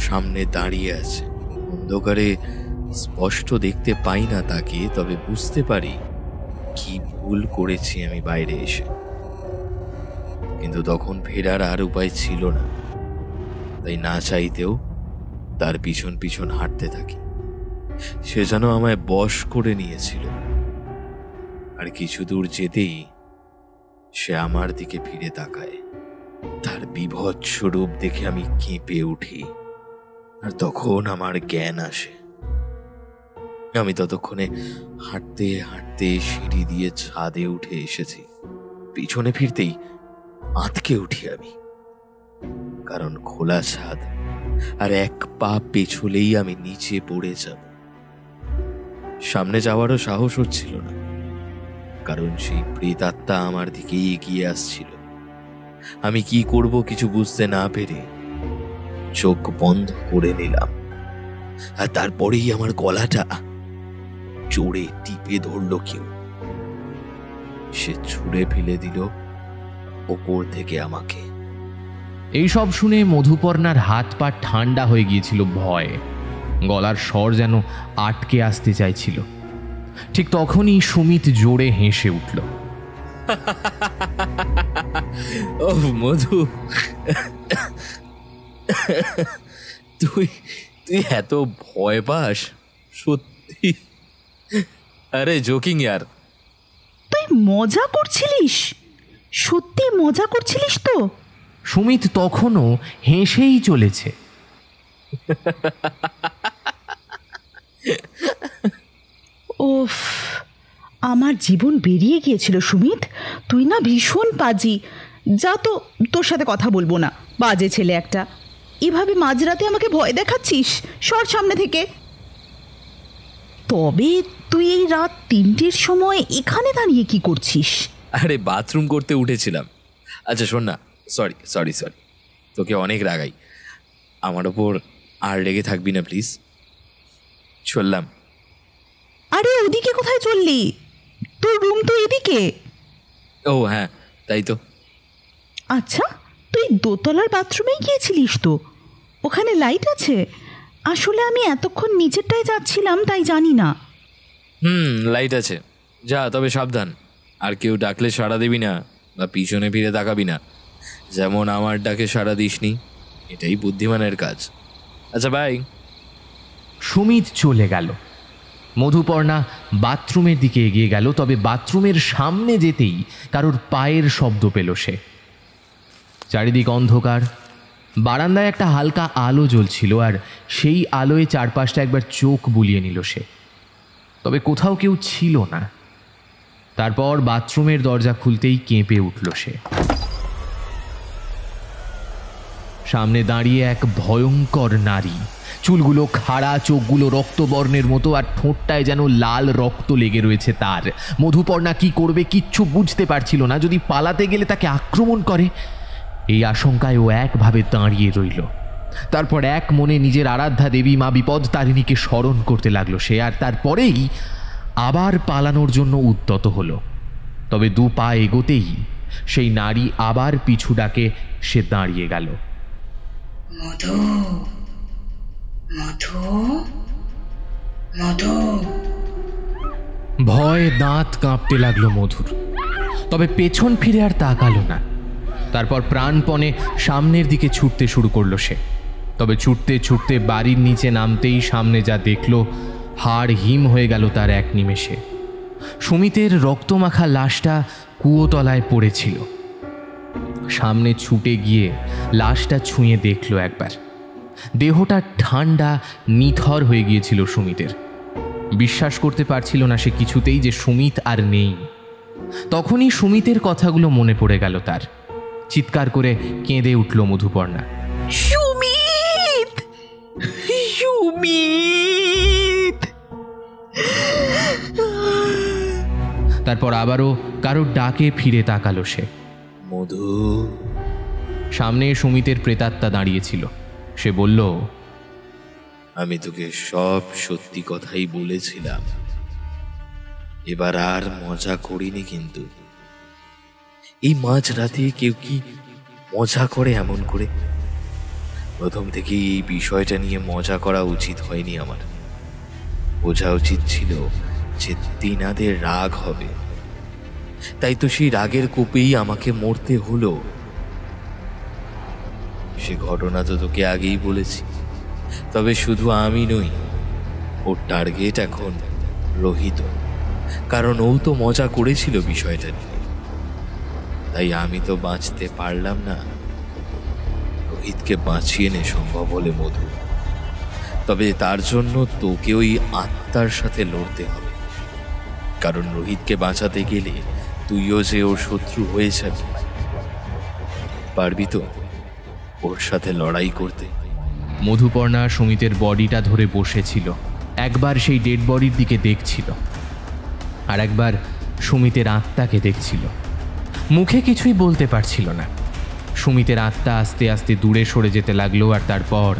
সামনে দাঁড়িয়ে আছে। অন্ধকারে স্পষ্ট দেখতে পাই না তাকে, তবে বুঝতে পারি কি ভুল করেছি আমি বাইরে এসে। কিন্তু তখন ফেরার আর উপায় ছিল না, তাই না চাইতেও তার পিছন পিছন হাঁটতে থাকি। সে যেন আমায় বশ করে নিয়েছিল। আর কিছু দূর যেতেই সে আমার দিকে ফিরে তাকায়। তার বিভৎস রূপ দেখে আমি কেঁপে উঠি, আর তখন আমার জ্ঞান আসে। আমি ততক্ষণে হাঁটতে হাঁটতে সিঁড়ি দিয়ে ছাদে উঠে এসেছি। পিছনে ফিরতেই আঁতকে উঠি আমি, কারণ খোলা ছাদ, আর এক পা পেছলেই আমি নিচে পড়ে যাব। সামনে যাওয়ারও সাহস হচ্ছিল না, কারণ সেই প্রেতাত্মা আমার দিকে এগিয়ে আসছিল। আমি কি করব কিছু বুঝতে না পেরে চোখ বন্ধ করে নিলাম, আর তারপরেই আমার গলাটা জোরে টিপে ধরল কেউ। সে ছুঁড়ে ফেলে দিল ওপর থেকে আমাকে। এইসব শুনে মধুপর্ণার হাত পা ঠান্ডা হয়ে গিয়েছিল ভয়ে। গলার স্বর যেন আটকে আসতে চাইছিল। ঠিক তখনই সুমিত জোরে হেসে উঠল। ও মধু, তুই তুই এত ভয় পাস সত্যি? আরে জোকিং ইয়ার। তুই মজা করছিলিস? সত্যি মজা করছিলিস তো? সুমিত তখনও হেসেই চলেছে। ওফ, আমার জীবন বেরিয়ে গিয়েছিল সুমিত। তুই না ভীষণ পাজি। যা তো, তোর সাথে কথা বলবো না, বাজে ছেলে একটা। এভাবে মাঝরাতে আমাকে ভয় দেখাচ্ছিস? সর সামনে থেকে। তবে তুই এই রাত 3টের সময় এখানে দাঁড়িয়ে কি করছিস? আরে বাথরুম করতে উঠেছিলাম। আচ্ছা শোন না, সরি সরি সরি, তোকে অনেক রাগাই। আমার ওপর আর রেগে থাকবি না প্লিজ। চললাম। আরে ওদিকে কোথায় চললি? তোর রুম তো এদিকে। ও হ্যাঁ, তাই তো। আচ্ছা, তুই দোতলার বাথরুমেই গিয়েছিলিস তো? ওখানে লাইট আছে? আসলে আমি এতক্ষণ নিচেরটায় যাচ্ছিলাম, তাই জানি না। লাইট আছে, যা, তবে সাবধান। আর কেউ ডাকলে সাড়া দিবি না বা পিছনে ফিরে তাকাবি না। যেমন আমার ডাকে সাড়া দিসনি, এটাই বুদ্ধিমানের কাজ। আচ্ছা বাই। সুমিত চলে গেল। মধুপর্ণা বাথরুমের দিকে এগিয়ে গেল, তবে বাথরুমের সামনে যেতেই কারোর পায়ের শব্দ পেল সে। চারিদিক অন্ধকার। বারান্দায় একটা হালকা আলো জ্বলছিল, আর সেই আলোয় চারপাশটা একবার চোখ বুলিয়ে নিল সে। তবে কোথাও কেউ ছিল না। তারপর বাথরুমের দরজা খুলতেই কেঁপে উঠল সে। সামনে দাঁড়িয়ে এক ভয়ঙ্কর নারী। চুলগুলো খাড়া, চোখগুলো রক্তবর্ণের মতো, আর ঠোঁটটায় যেন লাল রক্ত লেগে রয়েছে তার। মধুপর্ণা কি করবে কিচ্ছু বুঝতে পারছিল না। যদি পালাতে গেলে তাকে আক্রমণ করে, এই আশঙ্কায় ও একভাবে দাঁড়িয়ে রইল। তারপর এক মনে নিজের আরাধ্যা দেবী মা বিপদ তারিণীকে স্মরণ করতে লাগলো সে। আর তারপরেই আবার পালানোর জন্য উদ্যত হলো। তবে 2 পা এগোতেই সেই নারী আবার পিছু ডাকে সে দাঁড়িয়ে গেল। মধু, মধু, মধু। ভয়ে দাঁত কাঁপতে লাগলো মধুর। তবে পেছন ফিরে আর তাকালো না। তারপর প্রাণপণে সামনের দিকে ছুটতে শুরু করলো সে। তবে ছুটতে ছুটতে বাড়ির নিচে নামতেই সামনে যা দেখল, হাড় হিম হয়ে গেল তার এক নিমেষে। সুমিতের রক্তমাখা লাশটা কুয়োতলায় পড়েছিল। সামনে ছুটে গিয়ে লাশটা ছুঁয়ে দেখল একবার। দেহটা ঠান্ডা, নিথর হয়ে গিয়েছিল সুমিতের। বিশ্বাস করতে পারছিল না সে কিছুতেই যে সুমিত আর নেই। তখনই সুমিতের কথাগুলো মনে পড়ে গেল তার। চিৎকার করে কেঁদে উঠল মধুপর্ণা। সুমিত, সুমিত। তারপর আবারও কারোর ডাকে ফিরে তাকালো সে। মধু। সামনে সুমিতের প্রেতাত্মা দাঁড়িয়েছিল। সে বলল, আমি তোকে সব সত্যি কথাই বলেছিলাম। এবার আর মজা করিনি কিন্তু। এই মাঝরাতে কেউ কি মজা করে এমন করে? প্রথম থেকেই এই বিষয়টা নিয়ে মজা করা উচিত হয়নি আমার। বোঝা উচিত ছিল যে তিনাদের রাগ হবে। তাই তো সেই রাগের কোপেই আমাকে মরতে হলো। সে ঘটনা তো তোকে আগেই বলেছি। তবে শুধু আমি নই, ওর টার্গেট এখন রোহিত। কারণ ও তো মজা করেছিল বিষয়টা নিয়ে। তাই আমি তো বাঁচতে পারলাম না। রোহিতকে বাঁচিয়ে নে সম্ভব হলে মধু। তবে তার জন্য তোকে ওই আত্মার সাথে লড়তে হবে। কারণ রোহিতকে বাঁচাতে গেলে তুইও যে ওর শত্রু হয়ে যাবি। পারবি তো ওর সাথে লড়াই করতে? মধুপর্ণা সুমিতের বডিটা ধরে বসেছিল। একবার সেই ডেড বডির দিকে দেখছিল, আর একবার সুমিতের আত্মাকে দেখছিল। মুখে কিছুই বলতে পারছিল না। সুমিতের আত্মা আস্তে আস্তে দূরে সরে যেতে লাগলো, আর তারপর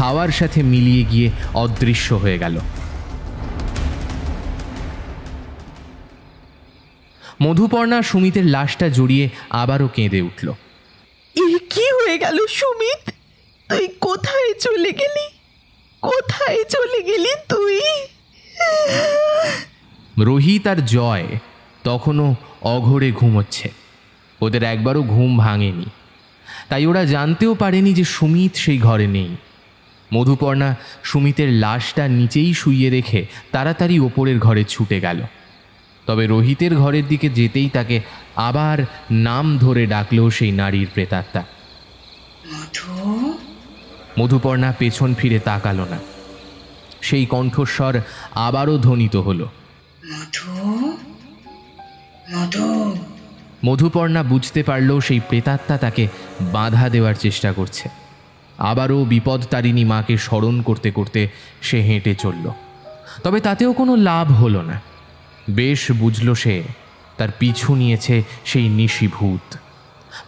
হাওয়ার সাথে মিলিয়ে গিয়ে অদৃশ্য হয়ে গেল। মধুপর্ণা সুমিতের লাশটা জড়িয়ে আবারও কেঁদে উঠল। কি হয়ে গেল সুমিত? তুই কোথায় চলে গেলি? কোথায় চলে গেলি তুই? রোহিত আর জয় তখনও অঘোরে ঘুমোচ্ছে। ওদের একবারও ঘুম ভাঙেনি। তাই ওরা জানতেও পারেনি যে সুমিত সেই ঘরে নেই। মধুপর্ণা সুমিতের লাশটা নিচেই শুইয়ে রেখে তাড়াতাড়ি ওপরের ঘরে ছুটে গেল। তবে রোহিতের ঘরের দিকে যেতেই তাকে আবার নাম ধরে ডাকল সেই নারীর প্রেতাত্মা। মধুপর্ণা পেছন ফিরে তাকালো না। সেই কণ্ঠস্বর আবারও ধ্বনিত হলো। মধুপর্ণা বুঝতে পারল সেই প্রেতাত্মা তাকে বাধা দেওয়ার চেষ্টা করছে। আবারও বিপদতারিণী মাকে স্মরণ করতে করতে সে হেঁটে চলল। তবে তাতেও কোনো লাভ হলো না। বেশ বুঝল সে তার পিছু নিয়েছে সেই নিশিভূত।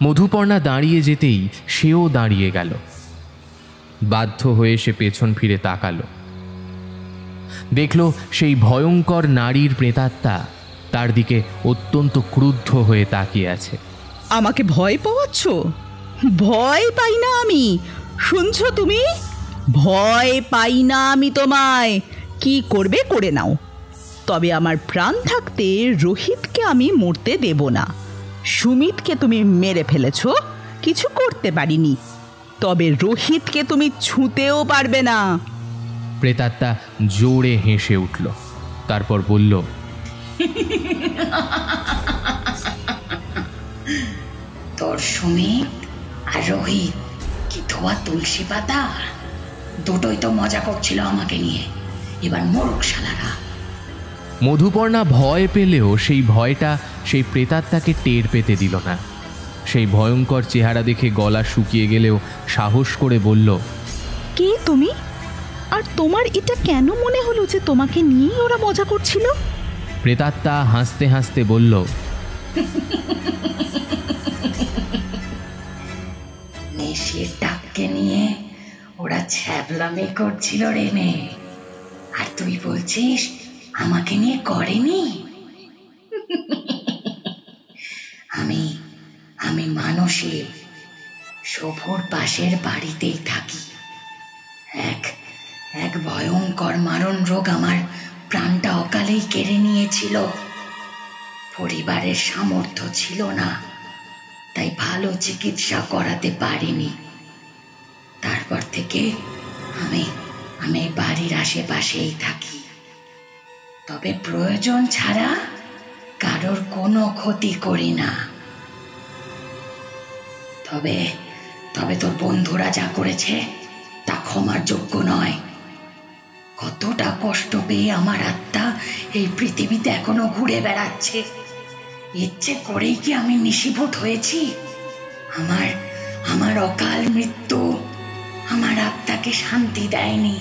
মধুপর্ণা দাঁড়িয়ে যেতেই সেও দাঁড়িয়ে গেল। বাধ্য হয়ে সে পেছন ফিরে তাকালো। দেখল সেই ভয়ঙ্কর নারীর প্রেতাত্মা তার দিকে অত্যন্ত ক্রুদ্ধ হয়ে তাকিয়ে আছে। আমাকে ভয় পাওয়াচ্ছ? ভয় পাই না আমি, শুনছো তুমি? ভয় পাই না আমি তোমায়। কি করবে করে নাও, তবে আমার প্রাণ থাকতে রোহিতকে আমি মরতে দেব না। সুমিতকে তুমি মেরে ফেলেছ, কিছু করতে পারিনি, তবে রোহিতকে তুমি ছুঁতেও পারবে না। প্রেতাত্মা জোরে হেসে উঠল, তারপর বলল, তোর সুমিত আর রোহিত কি ধোয়া তুলসী পাতা, দুটোই তো মজা করছিল আমাকে নিয়ে। এবার মরুক শালারা। মধুপর্ণা ভয় পেলেও সেই ভয়টা সেই প্রেতাত্মাকে টের পেতে দিল না। সেই ভয়ঙ্কর চেহারা দেখে গলা শুকিয়ে গেলেও সাহস করে বলল, কে তুমি? আর তোমার এটা কেন মনে হলো যে তোমাকে নিয়েই ওরা মজা করছিল? প্রেতাত্মা হাসতে হাসতে বলল, নেশির ডাককে নিয়ে ওরা ছ্যাবলামি করছিল রে মেয়ে, আর তুই বলছিস আমাকে নিয়ে করেনি? আমি মানসী শোভর পাশের বাড়িতেই থাকি। এক ভয়ঙ্কর মারণ রোগ আমার প্রাণটা অকালেই কেড়ে নিয়েছিল। পরিবারের সামর্থ্য ছিল না, তাই ভালো চিকিৎসা করাতে পারিনি। তারপর থেকে আমি বাড়ির আশেপাশেই থাকি, তবে প্রয়োজন ছাড়া কারোর কোনো ক্ষতি করি না। তবে তোর বন্ধুরা যা করেছে তা ক্ষমার যোগ্য নয়। কতটা কষ্ট পেয়ে আমার আত্মা এই পৃথিবীতে এখনো ঘুরে বেড়াচ্ছে। ইচ্ছে করেই কি আমি নিশিভূত হয়েছি? আমার অকাল মৃত্যু আমার আত্মাকে শান্তি দেয়নি।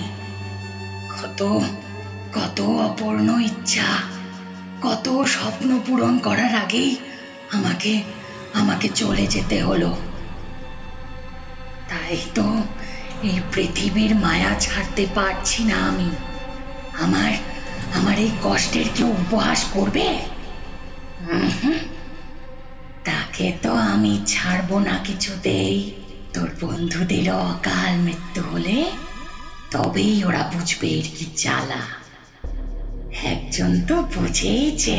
কত অপূর্ণ ইচ্ছা, কত স্বপ্ন পূরণ করার আগেই আমাকে চলে যেতে হলো। তাই তো এই পৃথিবীর মায়া ছাড়তে পারছি না আমি। আমার এই কষ্টের কেউ উপহাস করবে? তাকে তো আমি ছাড়বো না কিছুতেই। তোর বন্ধুদের অকাল মৃত্যু হলে তবেই ওরা বুঝবে এর কি জ্বালা। একজন তো বুঝেইছে।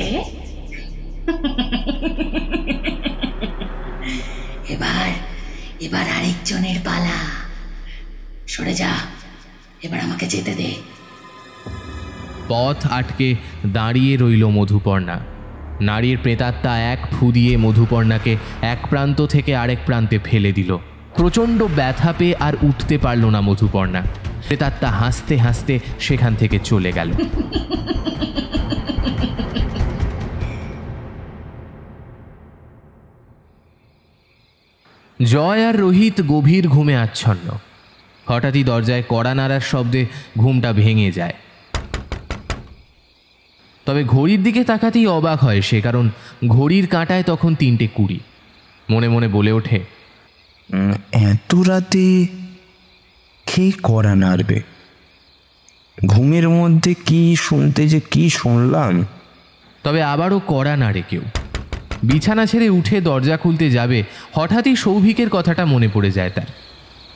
এবার আরেকজনের পালা। সরে যা, এবার আমাকে যেতে দে। পথ আটকে দাঁড়িয়ে রইল মধুপর্ণা। নারীর প্রেতাত্মা এক ফু দিয়ে মধুপর্ণাকে এক প্রান্ত থেকে আরেক প্রান্তে ফেলে দিল। প্রচণ্ড ব্যথা পেয়ে আর উঠতে পারল না মধুপর্ণা। প্রেতাত্মা হাসতে হাসতে সেখান থেকে চলে গেল। জয় আর রোহিত গভীর ঘুমে আচ্ছন্ন। হঠাৎই দরজায় কড়া নাড়ার শব্দে ঘুমটা ভেঙে যায়। তবে ঘড়ির দিকে তাকাতেই অবাক হয় সে, কারণ ঘড়ির কাঁটায় তখন 3:20। মনে মনে বলে ওঠে, এত রাতে কে কড়া নাড়বে? ঘুমের মধ্যে কি শুনতে যে কি শুনলাম। তবে আবারও কড়া নাড়ে কেউ। বিছানা ছেড়ে উঠে দরজা খুলতে যাবে, হঠাৎই সৌভিকের কথাটা মনে পড়ে যায় তার।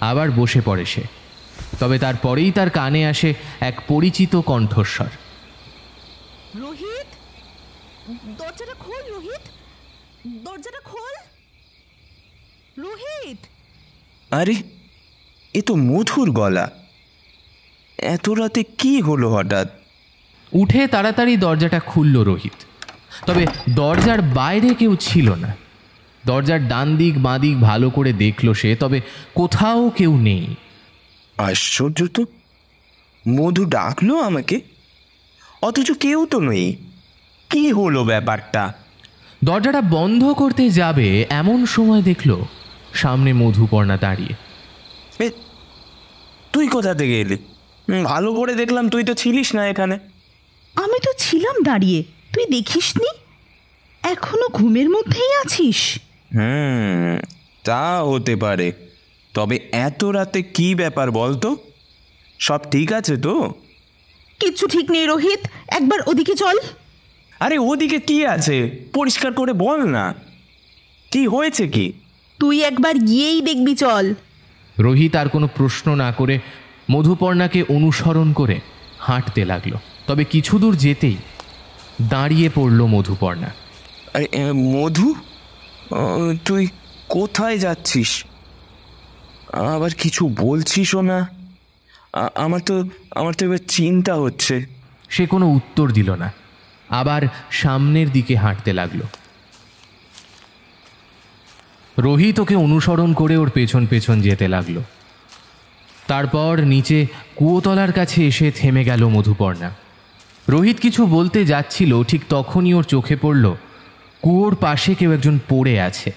আবার বসে পড়ে সে। তবে তারপরেই তার কানে আসে এক পরিচিত কণ্ঠস্বর। রোহিত, দরজাটা খোল। রোহিত, দরজাটা খোল। রোহিত! আরে, এ তো মধুর গলা। এত রাতে কি হলো হঠাৎ? উঠে তাড়াতাড়ি দরজাটা খুলল রোহিত। তবে দরজার বাইরে কেউ ছিল না। দরজার ডান দিক বাঁ দিক ভালো করে দেখল সে, তবে কোথাও কেউ নেই। আশ্চর্য তো, মধু ডাকলো আমাকে, অথচ কেউ তো নেই। কি হলো ব্যাপারটা? দরজাটা বন্ধ করতে যাবে এমন সময় দেখল সামনে মধুপর্ণা দাঁড়িয়ে। তুই কোথা থেকে এলি? ভালো করে দেখলাম তুই তো ছিলিস না এখানে। আমি তো ছিলাম দাঁড়িয়ে, তুই দেখিসনি? এখনো ঘুমের মধ্যেই আছিস? তা হতে পারে, তবে এত রাতে কি ব্যাপার বলতো? সব ঠিক আছে তো? কিচ্ছু ঠিক নেই রোহিত, একবার ওদিকে চল। আরে ওদিকে কি আছে, পরিষ্কার করে বল না, কি হয়েছে কি? তুই একবার গিয়েই দেখবি, চল। রোহিত আর কোনো প্রশ্ন না করে মধুপর্ণাকে অনুসরণ করে হাঁটতে লাগলো। তবে কিছু দূর যেতেই দাঁড়িয়ে পড়ল মধুপর্ণা। আরে মধু, তুই কোথায় যাচ্ছিস? আবার কিছু বলছিসও না। আমার তো এবার চিন্তা হচ্ছে। সে কোনো উত্তর দিল না, আবার সামনের দিকে হাঁটতে লাগলো। রোহিত ওকে অনুসরণ করে ওর পেছন পেছন যেতে লাগলো। তারপর নিচে কুয়োতলার কাছে এসে থেমে গেল মধুপর্ণা। রোহিত কিছু বলতে যাচ্ছিল, ঠিক তখনই ওর চোখে পড়ল কুয়োর পাশে কেউ একজন পড়ে আছে।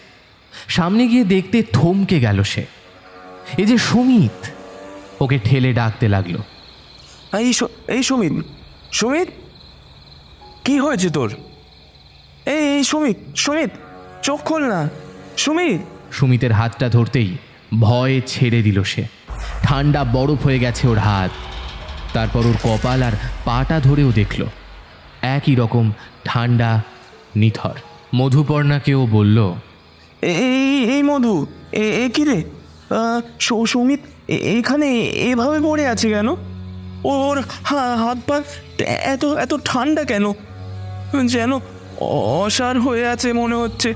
সামনে গিয়ে দেখতে থমকে গেল সে। এই যে সুমিত! ওকে ঠেলে ডাকতে লাগলো। এই সুমিত, সুমিত, কি হয়েছে তোর? এই সুমিত, সুমিত, চোখ খোল না সুমিত। সুমিতের হাতটা ধরতেই ভয়ে ছেড়ে দিল সে। ঠান্ডা বরফ হয়ে গেছে ওর হাত। তারপর ওর কপাল আর পাটা ধরেও দেখল, একই রকম ঠান্ডা নিথর। মধুপর্ণাকেও বলল, এই মধু, এ কি রে? সুমিত এখানে এভাবে পড়ে আছে কেন? ওর হাত পা এত ঠান্ডা কেন? যেন অসাড় হয়ে আছে মনে হচ্ছে।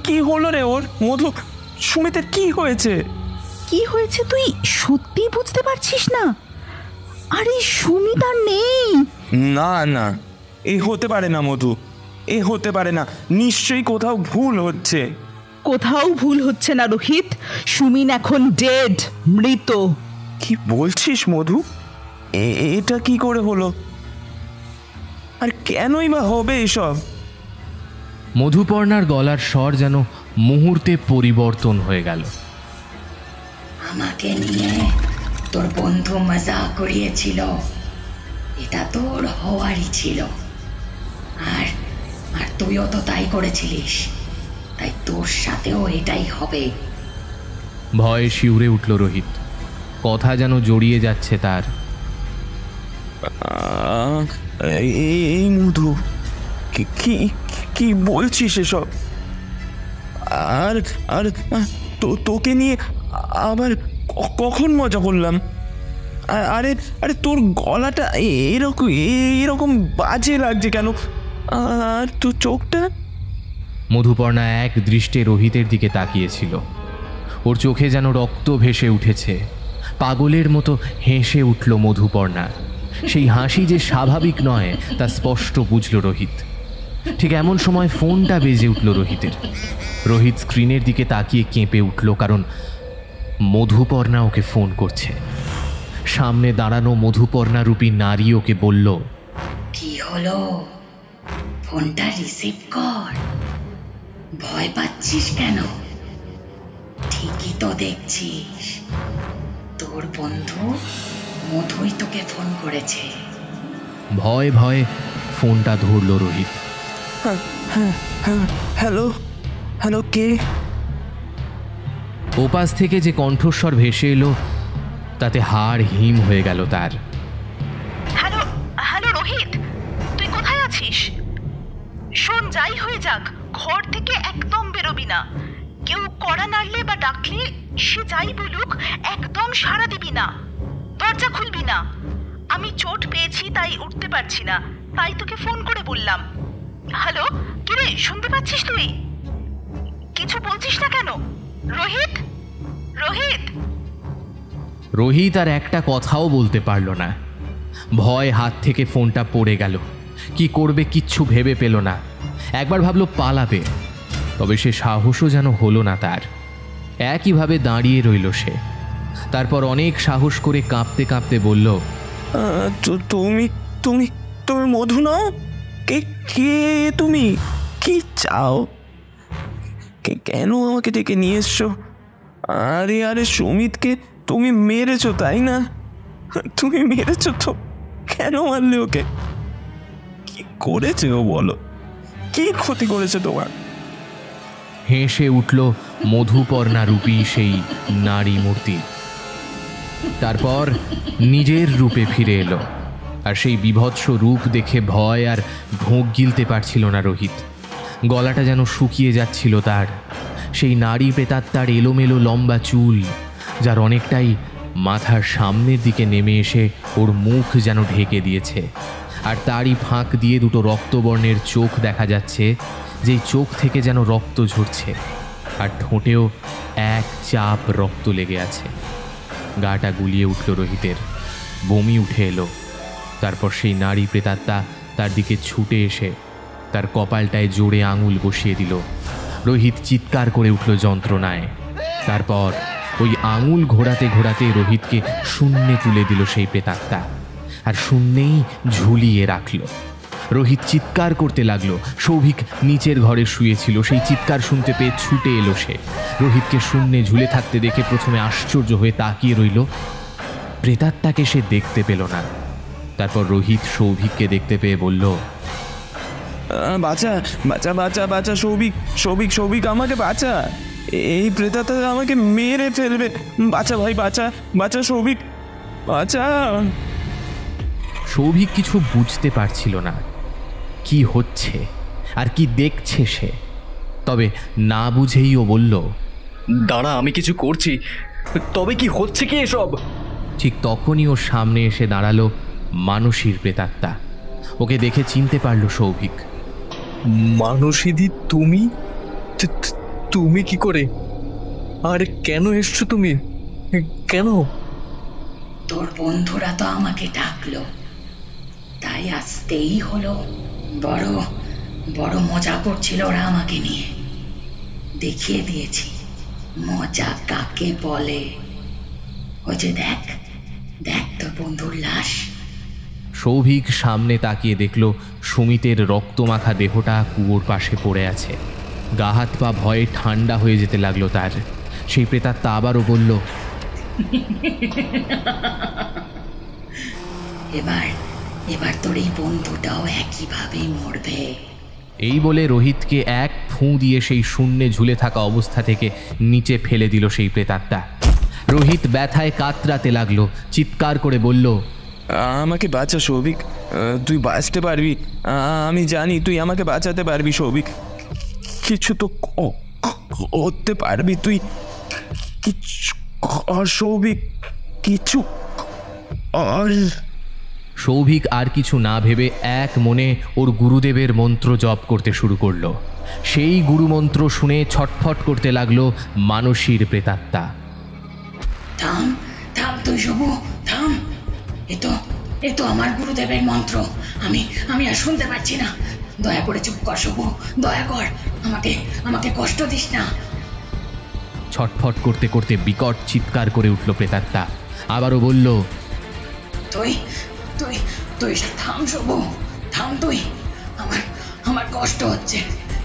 কি হলো রে ওর? মধু, সুমিতের কি হয়েছে? কি হয়েছে তুই সত্যি বুঝতে পারছিস না? আরে সুমিত আর নেই। না না, এ হতে পারে না মধু, এ হতে পারে না। নিশ্চয়ই কোথাও ভুল হচ্ছে। কোথাও ভুল হচ্ছে না রোহিত, সুমিন এখন ডেড, মৃত। কি বলছিস মধু? এটা কি করে হলো? আর কেনই বা হবে এসব? মধুপর্ণার গলার স্বর যেন মুহূর্তে পরিবর্তন হয়ে গেল। আমাকে নিয়ে তোর বন্ধু মজা করিয়েছিল, এটা তোর হওয়ারই ছিল। আর তুইও তো তাই করেছিলিস, তাই তোর সাথেও এটাই হবে। ভয়ে শিউরে উঠল রোহিত। কথা যেন জড়িয়ে যাচ্ছে তার। এই মধু, কি বলছিস এসব? আর তোকে নিয়ে আবার কখন মজা করলাম? আরে তোর গলাটা এরকম বাজে লাগছে কেন? আর তোর চোখটা? মধুপর্ণা এক দৃষ্টে রোহিতের দিকে তাকিয়েছিল। ওর চোখে যেন রক্ত ভেসে উঠেছে। পাগলের মতো হেসে উঠল মধুপর্ণা। সেই হাসি যে স্বাভাবিক নয় তা স্পষ্ট বুঝল রোহিত। ঠিক এমন সময় ফোনটা বেজে উঠল রোহিতের। রোহিত স্ক্রিনের দিকে তাকিয়ে কেঁপে উঠল, কারণ মধুপর্ণা ওকে ফোন করছে। সামনে দাঁড়ানো মধুপর্ণা রূপী নারী ওকে বলল, কি হলো? ফোনটা রিসিভ কর। ভয় পাচ্ছিস কেন? ঠিকই তো দেখছিস, তোর বন্ধু মধুই তোকে ফোন করেছে। ভয়ে ভয়ে ফোনটা ধরল রোহিত। হ্যালো, কে? ওপাশ থেকে যে কণ্ঠস্বর ভেসে এলো তাতে হাড় হিম হয়ে গেল তার। হ্যালো রোহিত, তুই কোথায় আছিস? শোন, যাই হয়ে যাক ঘর থেকে একদম বেরোবি না। কেউ কড়া নাড়লে বা ডাকলে সে যাই বলুক একদম সাড়া দিবি না, দরজা খুলবি না। আমি চোট পেয়েছি তাই উঠতে পারছি না, তাই তোকে ফোন করে বললাম। হ্যালো, কি রে, শুনতে পাচ্ছিস? তুই কিছু বলছিস না কেন? রোহিত, রোহিত। রোহিত আর একটা কথাও বলতে পারল না। ভয় হাত থেকে ফোনটা পড়ে গেল। কি করবে কিচ্ছু ভেবে পেল না। একবার ভাবলো পালাবে, তবে সে সাহসও যেন হলো না তার। একইভাবে দাঁড়িয়ে রইল সে। তারপর অনেক সাহস করে কাঁপতে কাঁপতে বলল, তুমি তুমি তুমি মধু নাও? কে কে তুমি? কি চাও? কেন আমাকে ডেকে নিয়ে এসছো? আরে আরে সুমিতকে তুমি মেরেছো তাই না? তুমি মেরেছো তো? কেন মারলে ওকে? কি করেছে ও বলো? কি ক্ষতি করেছে তোমার? হেসে উঠল মধুপর্ণা রূপী সেই নারী মূর্তি। তারপর নিজের রূপে ফিরে এলো। আর সেই বিভৎস রূপ দেখে ভয় আর ঢোক গিলতে পারছিল না রোহিত। গলাটা যেন শুকিয়ে যাচ্ছিল তার। সেই নারী প্রেতাত্মার এলোমেলো লম্বা চুল, যার অনেকটাই মাথার সামনের দিকে নেমে এসে ওর মুখ যেন ঢেকে দিয়েছে। আর তারই ফাঁক দিয়ে দুটো রক্তবর্ণের চোখ দেখা যাচ্ছে, যেই চোখ থেকে যেন রক্ত ঝরছে। আর ঠোঁটেও এক চাপ রক্ত লেগে আছে। গাটা গুলিয়ে উঠল রোহিতের, বমি উঠে এলো। তারপর সেই নারী প্রেতাত্মা তার দিকে ছুটে এসে তার কপালটায় জোরে আঙুল বসিয়ে দিল। রোহিত চিৎকার করে উঠল যন্ত্রণায়। তারপর ওই আঙুল ঘোরাতে ঘোরাতে রোহিতকে শূন্যে তুলে দিল সেই প্রেতাত্মা, আর শূন্যেই ঝুলিয়ে রাখল। রোহিত চিৎকার করতে লাগলো। সৌভিক নিচের ঘরে শুয়েছিল। সেই চিৎকার শুনতে পেয়ে ছুটে এলো সে। রোহিতকে শূন্যে ঝুলে থাকতে দেখে প্রথমে আশ্চর্য হয়ে তাকিয়ে রইল। প্রেতাত্মাকে সে দেখতে পেল না। তারপর রোহিত সৌভিককে দেখতে পেয়ে বলল, বাঁচা বাঁচা বাঁচা বাঁচা সৌভিক, সৌভিক সৌভিক আমাকে বাঁচা, এই প্রেতাত্মা আমাকে মেরে ফেলবে। বাঁচা ভাই, বাঁচা বাঁচা সৌভিক, বাঁচা। সৌভিক কিছু বুঝতে পারছিল না কি হচ্ছে আর কি দেখছে সে। তবে না বুঝেই ও বলল, দাঁড়া, আমি কিছু করছি। তবে কি হচ্ছে কি এসব? ঠিক তখনই ওর সামনে এসে দাঁড়ালো মানসীর প্রেতাত্মা। ওকে দেখে চিনতে পারল সৌভিক। মানসীদি, তুমি? তুমি কি করে? আর কেন এসছো তুমি? কেন? তোর বন্ধুরা তো আমাকে ডাকলো, তাই আসতেই হলো। বড় বড় মজা করছিল ওরা আমাকে নিয়ে। দেখিয়ে দিয়েছি মজা কাকে বলে। ওই যে দেখ দেখ তোর বন্ধুর লাশ। সৌভিক সামনে তাকিয়ে দেখল সুমিতের রক্তমাখা দেহটা কুয়োর পাশে পড়ে আছে। গা হাত পা ভয়ে ঠান্ডা হয়ে যেতে লাগলো তার। সেই প্রেতাত্মা আবারও বলল, এবার এবার তোর এই বন্ধুটাও একইভাবেই মরবে। এই বলে রোহিতকে এক ফুঁ দিয়ে সেই শূন্যে ঝুলে থাকা অবস্থা থেকে নিচে ফেলে দিল সেই প্রেতাত্মা। রোহিত ব্যথায় কাতরাতে লাগলো, চিৎকার করে বলল, আমাকে বাঁচা সৌভিক, তুই বাঁচতে পারবি। আমি জানি তুই আমাকে বাঁচাতে পারবি সৌভিক। কিছু তো করতে পারবি তুই। কিছু কর সৌভিক, কিছু কর। সৌভিক আর কিছু না ভেবে এক মনে ওর গুরুদেবের মন্ত্র জপ করতে শুরু করলো। সেই গুরুমন্ত্র শুনে ছটফট করতে লাগলো মানসীর প্রেতাত্মা। থাম থাম তুই শুভ, থাম। এ তো আমার গুরুদেবের মন্ত্র। আমি আর শুনতে পাচ্ছি না। দয়া করে চুপ কর শুভ, দয়া কর। আমাকে কষ্ট দিস না। ছটফট করতে করতে বিকট চিৎকার করে উঠল প্রেতাত্মা। আবারও বলল, তুই তুই তুই থাম শুভ, থাম তুই। আমার কষ্ট হচ্ছে।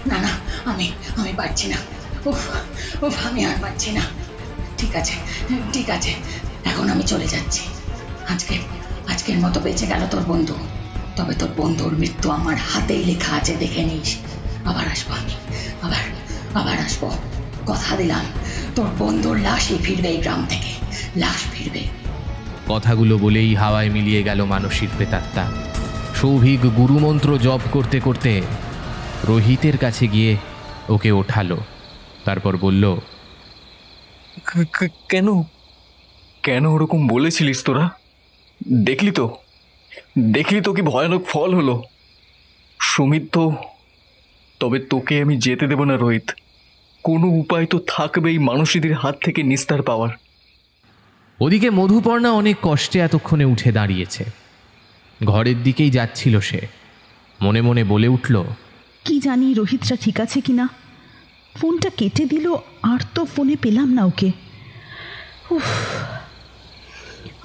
না না, আমি পারছি না। উফ উফ, আমি আর পারছি না। ঠিক আছে ঠিক আছে, এখন আমি চলে যাচ্ছি। আজকের মতো বেঁচে গেল তোর বন্ধু। তবে তোর বন্ধুর মৃত্যু আমার হাতেই লেখা আছে, দেখে নিস। আবার আসবো আমি, আবার আসবো। কথা দিলাম, তোর বন্ধুর লাশই ফিরবে এই গ্রাম থেকে, লাশ ফিরবে। কথাগুলো বলেই হাওয়ায় মিলিয়ে গেল মানসীর প্রেতাত্মা। সৌভিক গুরুমন্ত্র জপ করতে করতে রোহিতের কাছে গিয়ে ওকে ওঠালো। তারপর বলল, কেন কেন ওরকম বলেছিলিস তোরা? দেখলি তো কি ভয়ানক ফল হলো। সুমিত তো, তবে তোকে আমি যেতে দেব না রোহিত। কোনো উপায় তো থাকবেই মানুষীদের হাত থেকে নিস্তার পাওয়ার। ওদিকে মধুপর্ণা অনেক কষ্টে এতক্ষণে উঠে দাঁড়িয়েছে। ঘরের দিকেই যাচ্ছিল সে। মনে মনে বলে উঠল, কি জানি রোহিতরা ঠিক আছে কিনা। ফোনটা কেটে দিল, আর তো ফোনে পেলাম না ওকে। উফ,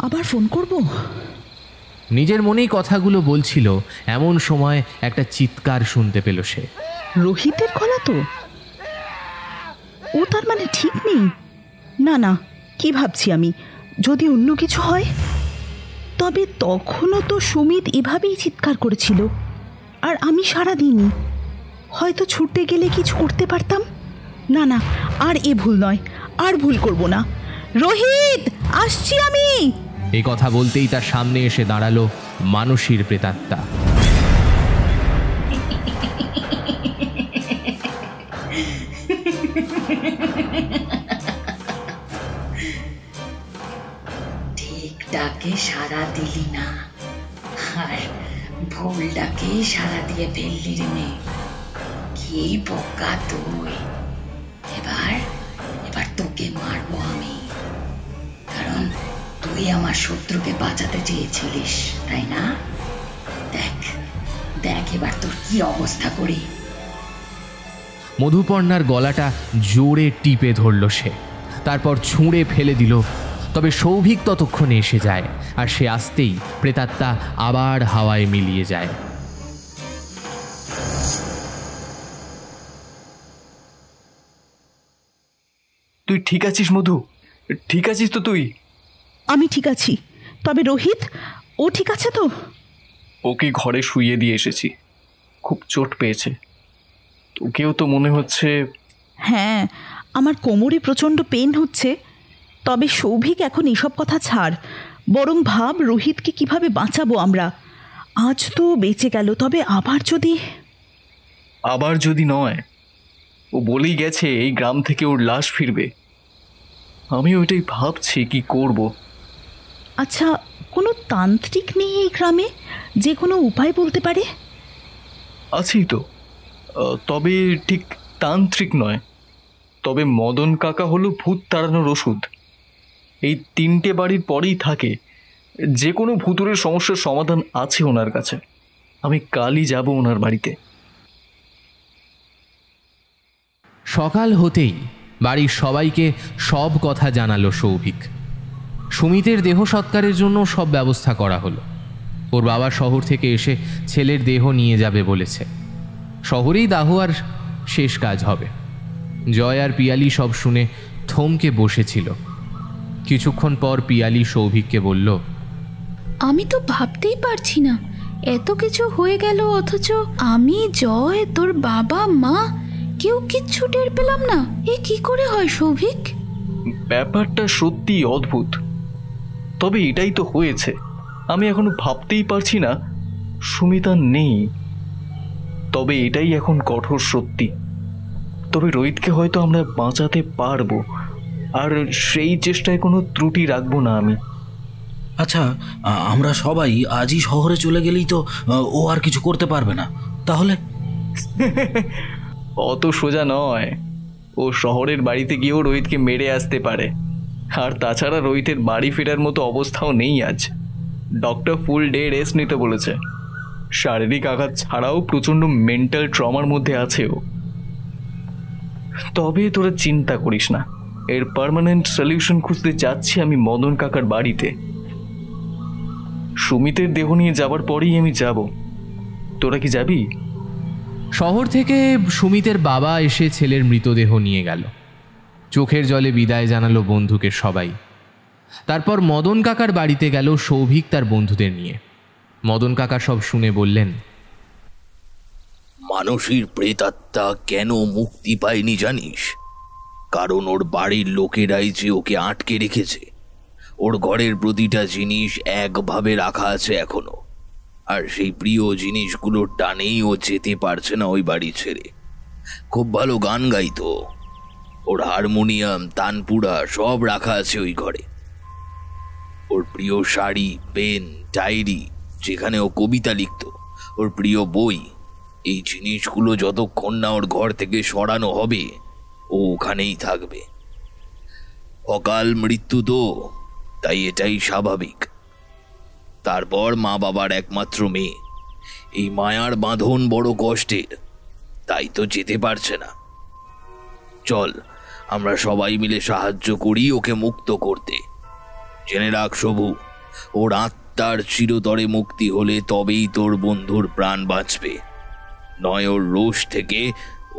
আবার ফোন করব। নিজের মনেই কথাগুলো বলছিল, এমন সময় একটা চিৎকার শুনতে পেল সে। রোহিতের গলা তো। ও তার মানে ঠিক নেই। না না, কি ভাবছি আমি, যদি অন্য কিছু হয়? তবে তখনও তো সুমিত এভাবেই চিৎকার করেছিল, আর আমি সাড়া দিইনি। হয়তো ছুটতে গেলে কিছু করতে পারতাম। না না, আর এ ভুল নয়, আর ভুল করব না। রোহিত, আসছি আমি। এই কথা বলতেই তার সামনে এসে দাঁড়ালো মানসীর প্রেতাত্মা। ঠিকটাকে সাড়া দিলি না, আর ভুলটাকে সাড়া দিয়ে ফেললি রে মেয়ে। কি বোকা তুই! এবার তোকে মারবো আমি, কারণ তুই আমার শত্রুকে বাঁচাতে চেয়েছিলিস, তাই না? দেখ দেখ এবার তোর কি অবস্থা করি। মধুপর্ণার গলাটা জোরে টিপে ধরল সে, তারপর ছুঁড়ে ফেলে দিল। তবে সৌভিক ততক্ষণে এসে যায়, আর সে আসতেই প্রেতাত্মা আবার হাওয়ায় মিলিয়ে যায়। তুই ঠিক আছিস মধু? ঠিক আছিস তো তুই? আমি ঠিক আছি, তবে রোহিত, ও ঠিক আছে তো? ওকে ঘরে শুইয়ে দিয়ে এসেছি, খুব চোট পেয়েছে। তোকেও তো মনে হচ্ছে? হ্যাঁ, আমার কোমরে প্রচণ্ড পেন হচ্ছে। তবে সৌভিক, এখন এসব কথা ছাড়, বরং ভাব রোহিতকে কিভাবে বাঁচাবো আমরা। আজ তো বেঁচে গেল, তবে আবার যদি নয়, ও বলেই গেছে এই গ্রাম থেকে ওর লাশ ফিরবে। আমি ওইটাই ভাবছি কি করব। আচ্ছা, কোনো তান্ত্রিক নেই এই গ্রামে যে কোনো উপায় বলতে পারে? আছেই তো, তবে ঠিক তান্ত্রিক নয়। তবে মদন কাকা হলো ভূত তাড়ানোর ওষুধ। এই 3টে বাড়ির পরেই থাকে। যে কোনো ভূতুরের সমস্যার সমাধান আছে ওনার কাছে। আমি কালই যাব ওনার বাড়িতে। সকাল হতেই বাড়ির সবাইকে সব কথা জানালো সৌভিক। সুমিতের দেহ সৎকারের জন্য সব ব্যবস্থা করা হলো। ওর বাবা শহর থেকে এসে ছেলের দেহ নিয়ে যাবে বলেছে। শহরেই দাহ আর শেষ কাজ হবে। জয় আর পিয়ালি সব শুনে থমকে বসেছিল। কিছুক্ষণ পর পিয়ালি সৌভিককে বলল, আমি তো ভাবতেই পারছি না, এত কিছু হয়ে গেল, অথচ আমি, জয়, তোর বাবা, মা, কেউ কিচ্ছু টের পেলাম না। এ কি করে হয় সৌভিক? ব্যাপারটা সত্যি অদ্ভুত। তবে এটাই তো হয়েছে। আমি এখনো ভাবতেই পারছি না সুমিতা নেই। তবে এটাই এখন কঠোর সত্যি। তবে রোহিতকে হয়তো আমরা বাঁচাতে পারবো, আর সেই চেষ্টায় কোনো ত্রুটি রাখবো না আমি। আচ্ছা, আমরা সবাই আজই শহরে চলে গেলেই তো ও আর কিছু করতে পারবে না, তাহলে? অত সোজা নয়। ও শহরের বাড়িতে গিয়েও রোহিতকে মেরে আসতে পারে। আর তাছাড়া রোহিতের বাড়ি ফেরার মতো অবস্থাও নেই আজ। ডক্টর ফুল ডে রেস্ট নিতে বলেছে। শারীরিক আঘাত ছাড়াও প্রচণ্ড মেন্টাল ট্রমার মধ্যে আছে ও। তবে তোরা চিন্তা করিস না, এর পার্মানেন্ট সলিউশন খুঁজতে যাচ্ছি আমি মদন কাকার বাড়িতে। সুমিতের দেহ নিয়ে যাবার পরেই আমি যাব। তোরা কি যাবি? শহর থেকে সুমিতের বাবা এসে ছেলের মৃতদেহ নিয়ে গেল। চোখের জলে বিদায় জানালো বন্ধুকে সবাই। তারপর মদন কাকার বাড়িতে গেল সৌভিক তার বন্ধুদের নিয়ে। মদন কাকা সব শুনে বললেন, মানসীর প্রেতাত্মা কেন মুক্তি পায়নি জানিস? কারণ ওর বাড়ির লোকেরাই যে ওকে আটকে রেখেছে। ওর ঘরের প্রতিটা জিনিস একভাবে রাখা আছে এখনো, আর সেই প্রিয় জিনিসগুলোর টানেই ও যেতে পারছে না ওই বাড়ি ছেড়ে। খুব ভালো গান গাইতো। ওর হারমোনিয়াম, তানপুরা সব রাখা আছে ওই ঘরে। ওর প্রিয় শাড়ি, পেন, ডায়েরি, যেখানে ও কবিতা লিখত, ওর প্রিয় বই, এই জিনিসগুলো যতক্ষণ না ওর ঘর থেকে সরানো হবে ও ওখানেই থাকবে। অকাল মৃত্যু তো, তাই এটাই স্বাভাবিক। তারপর মা বাবার একমাত্র মেয়ে, এই মায়ার বাঁধন বড় কষ্টের, তাই তো যেতে পারছে না। চল আমরা সবাই মিলে সাহায্য করি ওকে মুক্ত করতে। জেনে রাখ সবু, ওর আত্মার চিরতরে মুক্তি হলে তবেই তোর বন্ধুর প্রাণ বাঁচবে, নয় ওর রোষ থেকে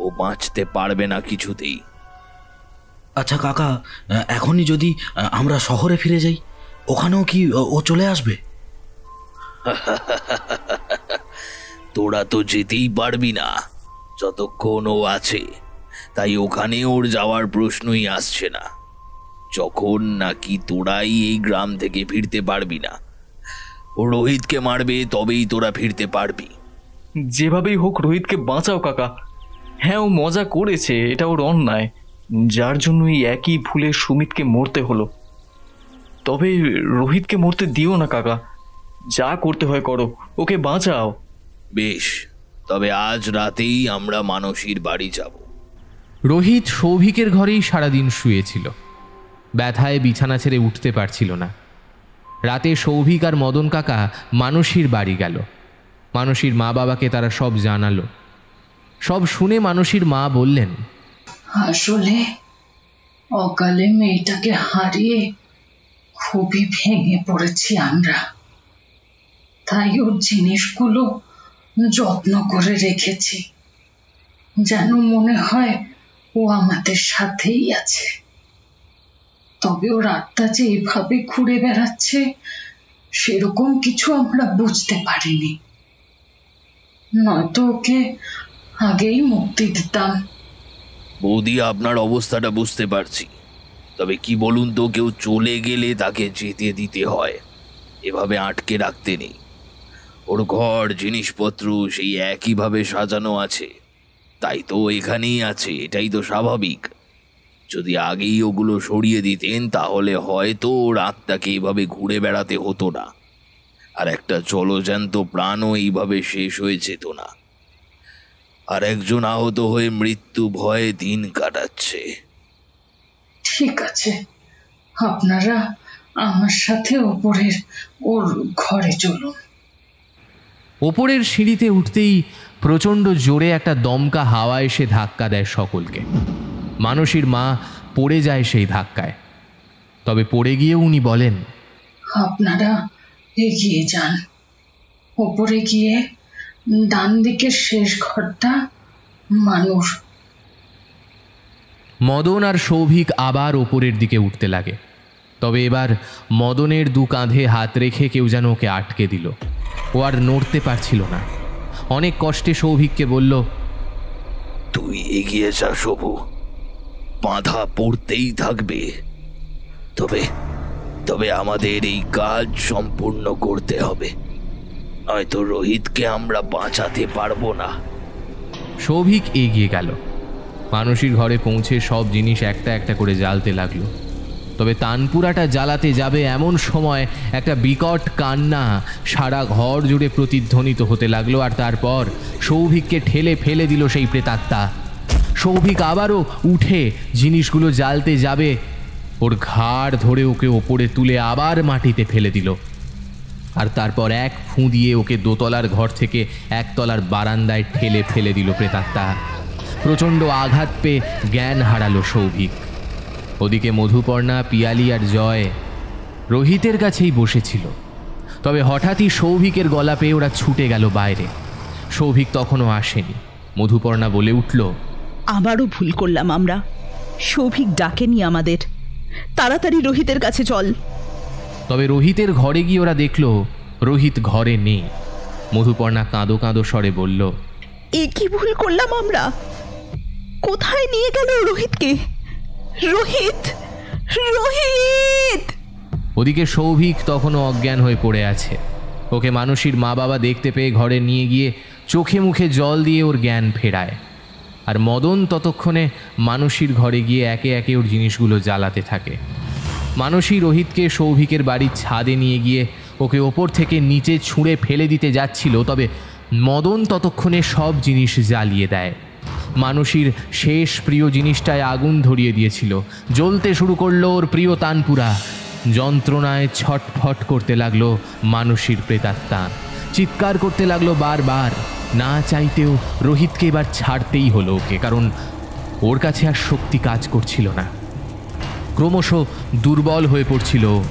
ও বাঁচতে পারবে না কিছুতেই। আচ্ছা কাকা, এখনই যদি আমরা শহরে ফিরে যাই, ওখানেও কি ও চলে আসবে? তোরা তো যেতেই পারবি না যতক্ষণ ও আছে, তাই ওখানে ওর যাওয়ার প্রশ্নই আসছে না। যখন নাকি তোরাই এই গ্রাম থেকে ফিরতে পারবি না, ও রোহিতকে মারবে, তবেই তোরা ফিরতে পারবি। যেভাবেই হোক রোহিতকে বাঁচাও কাকা। হ্যাঁ, ও মজা করেছে, এটা ওর অন্যায়, যার জন্য এই একই ভুলে সুমিতকে মরতে হলো। তবে রোহিতকে মরতে দিও না কাকা, যা করতে হয় করো, ওকে বাঁচাও। বেশ, তবে আজ রাতেই আমরা মানসীর বাড়ি যাব। রোহিত সৌভিকের ঘরেই সারাদিন শুয়েছিল। ব্যথায় বিছানা ছেড়ে উঠতে পারছিল না। রাতে সৌভিক আর মদন কাকা মানসীর বাড়ি গেল। মানসীর মা বাবাকে তারা সব জানালো। সব শুনে মানসীর মা বললেন, আসলে অকালে মেয়েটাকে হারিয়ে খুবই ভেঙে পড়েছি আমরা, তাই ওর জিনিসগুলো যত্ন করে রেখেছি, যেন মনে হয় ও আমাদের সাথেই আছে। তবে ওর আত্মা যে এভাবে ঘুরে বেড়াচ্ছে সেরকম কিছু আমরা বুঝতে পারিনি, নয়তো ওকে আগেই মুক্তি দিতাম। বৌদি, আপনার অবস্থাটা বুঝতে পারছি, তবে কি বলুন তো, কেউ চলে গেলে তাকে যেতে দিতে হয়, এভাবে আটকে রাখতে নেই। ওর ঘর জিনিসপত্র সেই একইভাবে সাজানো আছে, তাই তো এখানেই আছে, এটাই তো স্বাভাবিক। যদি আগেই ওগুলো সরিয়ে দিতেন তাহলে হয়তো ওর আত্মাকে এইভাবে ঘুরে বেড়াতে হতো না, আর একটা জলজ্যান্ত প্রাণও এইভাবে শেষ হয়ে যেত না। আর একজন আহত হয়ে মৃত্যু ভয়ে দিন কাটাচ্ছে। ঠিক আছে, আপনারা আমার সাথে ওপরের ওর ঘরে চলুন। ওপরের সিঁড়িতে উঠতেই প্রচণ্ড জোরে একটা দমকা হাওয়া এসে ধাক্কা দেয় সকলকে। মানসীর মা পড়ে যায় সেই ধাক্কায়। তবে পড়ে গিয়ে উনি বলেন, আপনারা এগিয়ে যান, ওপরে গিয়ে ডান দিকের শেষ ঘরটা মানুষ। মদন আর সৌভিক আবার ওপরের দিকে উঠতে লাগে। তবে এবার মদনের দু কাঁধে হাত রেখে কেউ যেন ওকে আটকে দিল। ও আর নড়তে পারছিল না। অনেক কষ্টে সৌভিককে বলল, তুই এগিয়ে যা সবু, বাধা পড়তেই থাকবে। তবে আমাদের এই কাজ সম্পূর্ণ করতে হবে, নয়তো রোহিতকে আমরা বাঁচাতে পারবো না। সৌভিক এগিয়ে গেল। মানসীর ঘরে পৌঁছে সব জিনিস একটা একটা করে জ্বালতে লাগলো। তবে তানপুরাটা জ্বালাতে যাবে এমন সময় একটা বিকট কান্না সারা ঘর জুড়ে প্রতিধ্বনিত হতে লাগলো। আর তারপর সৌভিককে ঠেলে ফেলে দিল সেই প্রেতাত্মা। সৌভিক আবারও উঠে জিনিসগুলো জ্বালতে যাবে, ওর ঘাড় ধরে ওকে ওপরে তুলে আবার মাটিতে ফেলে দিল। আর তারপর এক ফুঁ দিয়ে ওকে দোতলার ঘর থেকে একতলার বারান্দায় ঠেলে ফেলে দিল প্রেতাত্মা। প্রচণ্ড আঘাত পেয়ে জ্ঞান হারালো সৌভিক। ওদিকে মধুপর্ণা, পিয়ালি আর জয় রোহিতের কাছেই বসেছিল। তবে হঠাৎই সৌভিকের গলা পেয়ে ওরা ছুটে গেল বাইরে। সৌভিক তখনও আসেনি। মধুপর্ণা বলে উঠল, আবারও ভুল করলাম আমরা, সৌভিক ডাকেনি আমাদের, তাড়াতাড়ি রোহিতের কাছে চল। তবে রোহিতের ঘরে গিয়ে ওরা দেখল রোহিত ঘরে নেই। মধুপর্ণা কাঁদো কাঁদো স্বরে বলল, এ কি ভুল করলাম আমরা, কোথায় নিয়ে গেল রোহিতকে? রোহিত, রোহিত! ওদিকে সৌভিক তখনও অজ্ঞান হয়ে পড়ে আছে। ওকে মানসীর মা বাবা দেখতে পেয়ে ঘরে নিয়ে গিয়ে চোখে মুখে জল দিয়ে ওর জ্ঞান ফেরায়। আর মদন ততক্ষণে মানসীর ঘরে গিয়ে একে একে ওর জিনিসগুলো জ্বালাতে থাকে। মানসী রোহিতকে সৌভিকের বাড়ির ছাদে নিয়ে গিয়ে ওকে ওপর থেকে নিচে ছুঁড়ে ফেলে দিতে যাচ্ছিল। তবে মদন ততক্ষণে সব জিনিস জ্বালিয়ে দেয়। মানসীর শেষ প্রিয় জিনিসটায় আগুন ধরিয়ে দিয়েছিল। জ্বলতে শুরু করলো ওর প্রিয় তানপুরা। যন্ত্রণায় ছটফট করতে লাগলো মানসীর প্রেতাত্মা। চিৎকার করতে লাগলো বারবার। না চাইতেও রোহিতকে এবার ছাড়তেই হলো ওকে, কারণ ওর কাছে আর শক্তি কাজ করছিল না। ক্রমশ দুর্বল হয়ে পড়ছিল,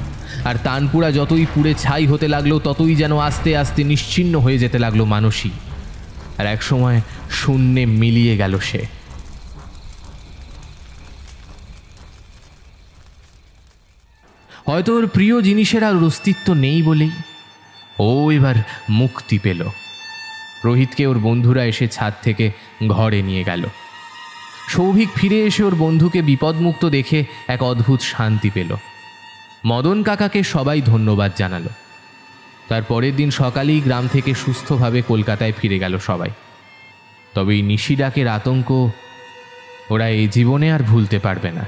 আর তানপুরা যতই পুড়ে ছাই হতে লাগলো ততই যেন আস্তে আস্তে নিশ্চিহ্ন হয়ে যেতে লাগলো মানসী। আর একসময় শূন্যে মিলিয়ে গেল সে। হয়তো ওর প্রিয় জিনিসের আর অস্তিত্ব নেই বলেই ও এবার মুক্তি পেল। রোহিতকে ওর বন্ধুরা এসে ছাদ থেকে ঘরে নিয়ে গেল। সৌভিক ফিরে এসে ওর বন্ধুকে বিপদমুক্ত দেখে এক অদ্ভুত শান্তি পেল। মদন কাকাকে সবাই ধন্যবাদ জানালো। তার পরের দিন সকালেই গ্রাম থেকে সুস্থভাবে কলকাতায় ফিরে গেল সবাই। তবে এই নিশি ডাকের আতঙ্ক ওরা এই জীবনে আর ভুলতে পারবে না।